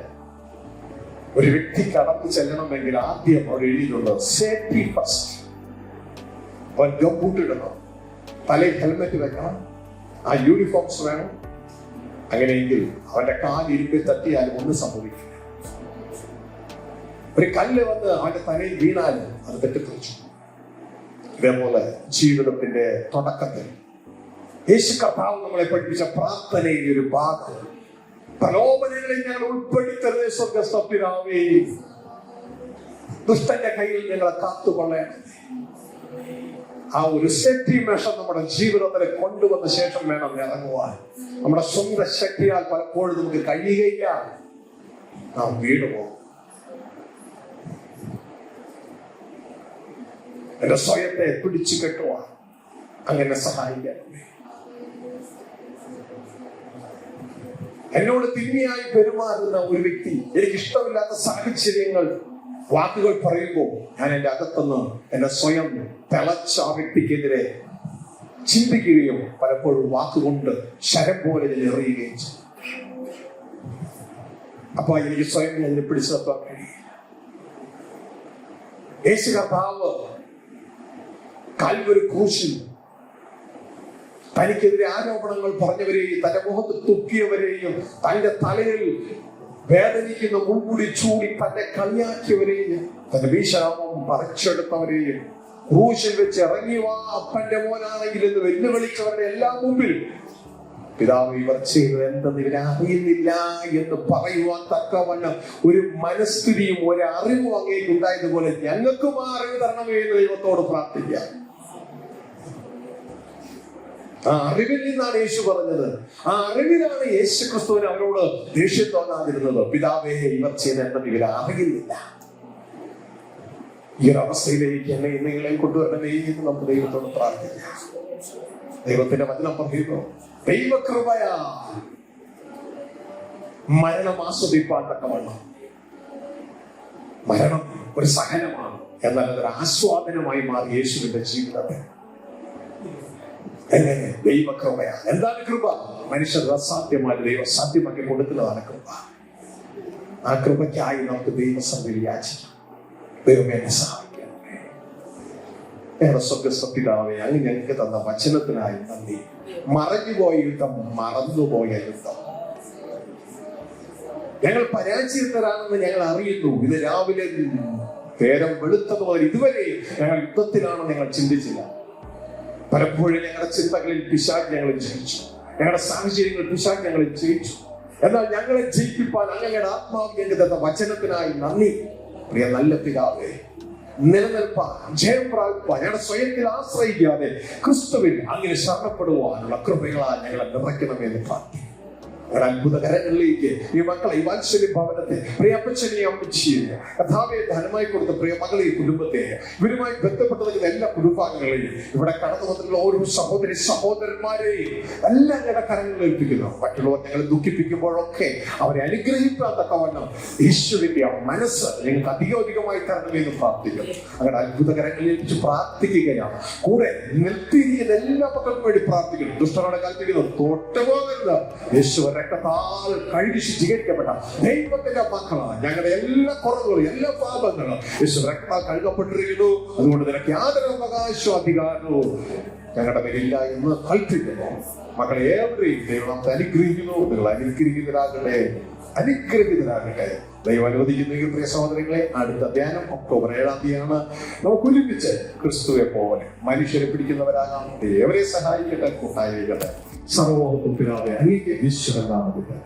ഒരു വ്യക്തി കടന്നു ചെല്ലണമെങ്കിൽ ആദ്യം അവർ എഴുതിയിട്ടുണ്ട് സേഫ്റ്റി ഫസ്റ്റ്. അവൻ ഗംബൂട്ട് ഇടണം, തലയിൽ ഹെൽമെറ്റ് വെക്കണം, ആ യൂണിഫോംസ് വേണം. അങ്ങനെയെങ്കിൽ അവന്റെ കാൽ ഇരുമ്പിൽ തട്ടിയാലും ഒന്നും സംഭവിക്കില്ല. ഒരു കല്ല് വന്ന് അവന്റെ തലയിൽ വീണാലും അത് തെറ്റിദ്ധരിച്ചു. ഇതേപോലെ ജീവിതത്തിന്റെ തുടക്കത്തിൽ യേശു കർത്താവ് നമ്മളെ പഠിപ്പിച്ച പ്രാർത്ഥനയിൽ ഒരു ഭാഗം, പ്രലോഭനങ്ങളിൽ ഞങ്ങൾ ഉൾപ്പെടുത്തരുതേ സ്വർഗ്ഗസ്ഥ പിതാവേ, ദുഷ്ടന്റെ കയ്യിൽ ഞങ്ങളെ കാത്തുകൊള്ളണം. ആ ഒരു സേഫ്റ്റി മെഷർ നമ്മുടെ ജീവിതത്തിൽ കൊണ്ടുവന്ന ശേഷം വേണം ഇറങ്ങുവാൻ. നമ്മുടെ സ്വന്തം ശക്തിയാൽ പലപ്പോഴും നമുക്ക് കഴിയുകയില്ല, നാം വീണുപോകും. എന്റെ സ്വയത്തെ പിടിച്ചു കെട്ടുവാൻ അങ്ങനെ സഹായിക്കാൻ. എന്നോട് തിന്മയായി പെരുമാറുന്ന ഒരു വ്യക്തി, എനിക്ക് ഇഷ്ടമില്ലാത്ത സാഹചര്യങ്ങൾ, വാക്കുകൾ പറയുമ്പോൾ ഞാൻ എന്റെ അകത്തുനിന്ന് എന്റെ സ്വയം തിളച്ച ആ വ്യക്തിക്കെതിരെ ചിന്തിക്കുകയും പലപ്പോഴും വാക്കുകൊണ്ട് ശരം പോലെ ഞാൻ എറിയുകയും ചെയ്യും. അപ്പൊ എനിക്ക് സ്വയം അതിനെ പിടിച്ചു നിർത്താൻ കഴിയും. യേശു കർത്താവ് കാൽവരി ക്രൂശിൽ തനിക്കെതിരെ ആരോപണങ്ങൾ പറഞ്ഞവരെയും തന്റെ മുഖത്ത് തുപ്പിയവരെയും തന്റെ തലയിൽ വേദനിക്കുന്ന മുൾമുടി ചൂടി തന്നെ കളിയാക്കിയവരെയും തന്റെ വിശ്രാമം പറിച്ചെടുത്തവരെയും ക്രൂശിൽ വെച്ച് ഇറങ്ങി വാ അപ്പന്റെ മോനാണെങ്കിൽ എന്ന് വെല്ലുവിളിച്ചവരുടെ എല്ലാം മുമ്പിൽ പിതാവ് ഇവർ ചെയ്തത് എന്തെന്ന് ഇവരെ അറിയുന്നില്ല എന്ന് പറയുവാൻ തക്കവണ്ണം ഒരു മനസ്ഥിതിയും ഒരു അറിവും അങ്ങേക്ക് ഉണ്ടായതുപോലെ ഞങ്ങൾക്കും ആ അറിവ് തരണമേ എന്ന് ദൈവത്തോട് പ്രാർത്ഥിക്കാം. ആ അറിവിൽ നിന്നാണ് യേശു പറഞ്ഞത്. ആ അറിവിലാണ് യേശു ക്രിസ്തുവിന് അവരോട് ദേഷ്യം തോന്നാതിരുന്നത്. പിതാവേ ഇവർ ചെയ്ത എന്തെന്ന് ഇവരെ അറിയുന്നില്ല. ഈ ഒരു അവസ്ഥയിലേക്ക് എന്നെ നിങ്ങളെ കൊണ്ടുവരണമേ എന്ന് നമുക്ക് ദൈവത്തോട് പ്രാർത്ഥിക്കാം. ദൈവത്തിന്റെ വചനം പറയുന്നു, ദൈവകൃപയാ മരണം ആസ്വദിപ്പാൻ തക്കവണ്ണം. മരണം ഒരു സഹനമാണ്, എന്നാൽ അതൊരു ആസ്വാദനമായി മാറി യേശുവിന്റെ ജീവിതത്തിൽ. എങ്ങനെ? ദൈവകൃപയാണ്. എന്താണ് കൃപ? മനുഷ്യർ അസാധ്യമായി ദൈവം സാധ്യമാക്കി കൊടുക്കുന്നതാണ് കൃപ. ആ കൃപയ്ക്കായി നമുക്ക് ദൈവസന്നിധിയിൽ യാചിക്കാം. ദൈവമേ എന്നെ സഹായിക്കണമേ. ഞങ്ങളുടെ സ്വർഗ്ഗസ്ഥപിതാവേ, അങ്ങ് ഞങ്ങൾക്ക് തന്ന വചനത്തിനായി നന്ദി. മറഞ്ഞുപോയ യുദ്ധം, മറന്നുപോയ യുദ്ധം. ഞങ്ങൾ പരാജയത്തരാണെന്ന് ഞങ്ങൾ അറിയുന്നു. ഇത് രാവിലെ നേരം വെളുത്തത് മുതൽ ഇതുവരെ ഞങ്ങൾ യുദ്ധത്തിലാണെന്ന് ഞങ്ങൾ ചിന്തിച്ചില്ല. പലപ്പോഴും ഞങ്ങളുടെ ചിന്തകളിൽ പിശാച് ഞങ്ങളെ ജയിച്ചു, ഞങ്ങളുടെ സാഹചര്യങ്ങളിൽ പിശാച് ഞങ്ങളെ ജയിച്ചു. എന്നാൽ ഞങ്ങളെ ജയിപ്പിപ്പാൻ അങ്ങയുടെ ആത്മാവ് ഞങ്ങൾക്ക് തന്ന വചനത്തിനായി നന്ദി. പ്രിയ നല്ല പിതാവേ, നിലനിൽപ്പാൻ, ജയം പ്രാപിപ്പാൻ, ഞങ്ങളുടെ സ്വയത്തിൽ ആശ്രയിക്കാതെ ക്രിസ്തുവിൽ അങ്ങനെ ശരണപ്പെടുവാനുള്ള കൃപകളാൽ ഞങ്ങളെ നിറയ്ക്കണമെന്ന് പ്രാർത്ഥിക്കുന്നു. അത്ഭുത കരങ്ങളിലേക്ക് ഈ മക്കളെ, ഈ വാത്സല്യ ഭവനത്തെ, പ്രിയപ്പച്ചനെയും അമ്മച്ചിയെ കഥാവയെ ധനമായി കൊടുത്ത പ്രിയ മകളെ, ഈ കുടുംബത്തെ, ഇവരുമായി ബന്ധപ്പെട്ട എല്ലാ കുടുംബാംഗങ്ങളെയും, ഇവിടെ കടന്നു വന്നിട്ടുള്ള ഓരോ സഹോദരി സഹോദരന്മാരെയും എല്ലാം ഞങ്ങളുടെ കരങ്ങളിൽ ഏൽപ്പിക്കുന്നു. മറ്റുള്ളവർ ഞങ്ങളെ ദുഃഖിപ്പിക്കുമ്പോഴൊക്കെ അവരെ അനുഗ്രഹിക്കാൻ തക്കവണ്ണം യേശുവിന്റെ ആ മനസ്സ് ഞങ്ങൾക്ക് അധികമായി തരണമെന്ന് പ്രാർത്ഥിക്കുന്നു. അങ്ങനെ അത്ഭുത കരങ്ങളിൽ ഏൽപ്പിച്ച് പ്രാർത്ഥിക്കുകയാണ്. കൂടെ നിർത്തിയിരിക്കുന്ന എല്ലാ മക്കൾക്കും വേണ്ടി പ്രാർത്ഥിക്കുന്നു. ദുഷ്ടനോടെ കൽപ്പിക്കുന്നു, തോട്ടുപോകരുത്. യേശു രക്തത്താൽ കഴുകി ശുദ്ധീകരിക്കപ്പെട്ട ദൈവത്തിന്റെ മക്കളാണ്. ഞങ്ങളുടെ എല്ലാ കുറവുകളും എല്ലാ പാപങ്ങളും യേശു രക്തത്താൽ കഴുകപ്പെട്ടിരിക്കുന്നു. അതുകൊണ്ട് നിനക്ക് യാതൊരു അവകാശവും അധികാരവും ഞങ്ങളുടെ പേരില്ല എന്ന് കൽപ്പിക്കുന്നു. മക്കളെ ഏവരെയും ദൈവം നമുക്ക് അനുഗ്രഹിക്കുന്നു. നിങ്ങൾ അനുഗ്രഹീതരാകട്ടെ, അനുഗ്രഹീതരാകട്ടെ. ദൈവം അനുവദിക്കുന്ന ഈ പ്രിയ സഹോദരങ്ങളെ, അടുത്ത ധ്യാനം ഒക്ടോബർ 7-ാം തീയതിയാണ്. നമുക്ക് ഒരുമിച്ച് ക്രിസ്തുവെ പോലെ മനുഷ്യരെ പിടിക്കുന്നവരാകാം. ഏവരെ സഹായിക്കട്ടെ, കൂട്ടായിരിക്കട്ടെ. സർവ്വ പിതാവേ, അങ്ങേക്ക് ഈശ്വരനാമത്തിൽ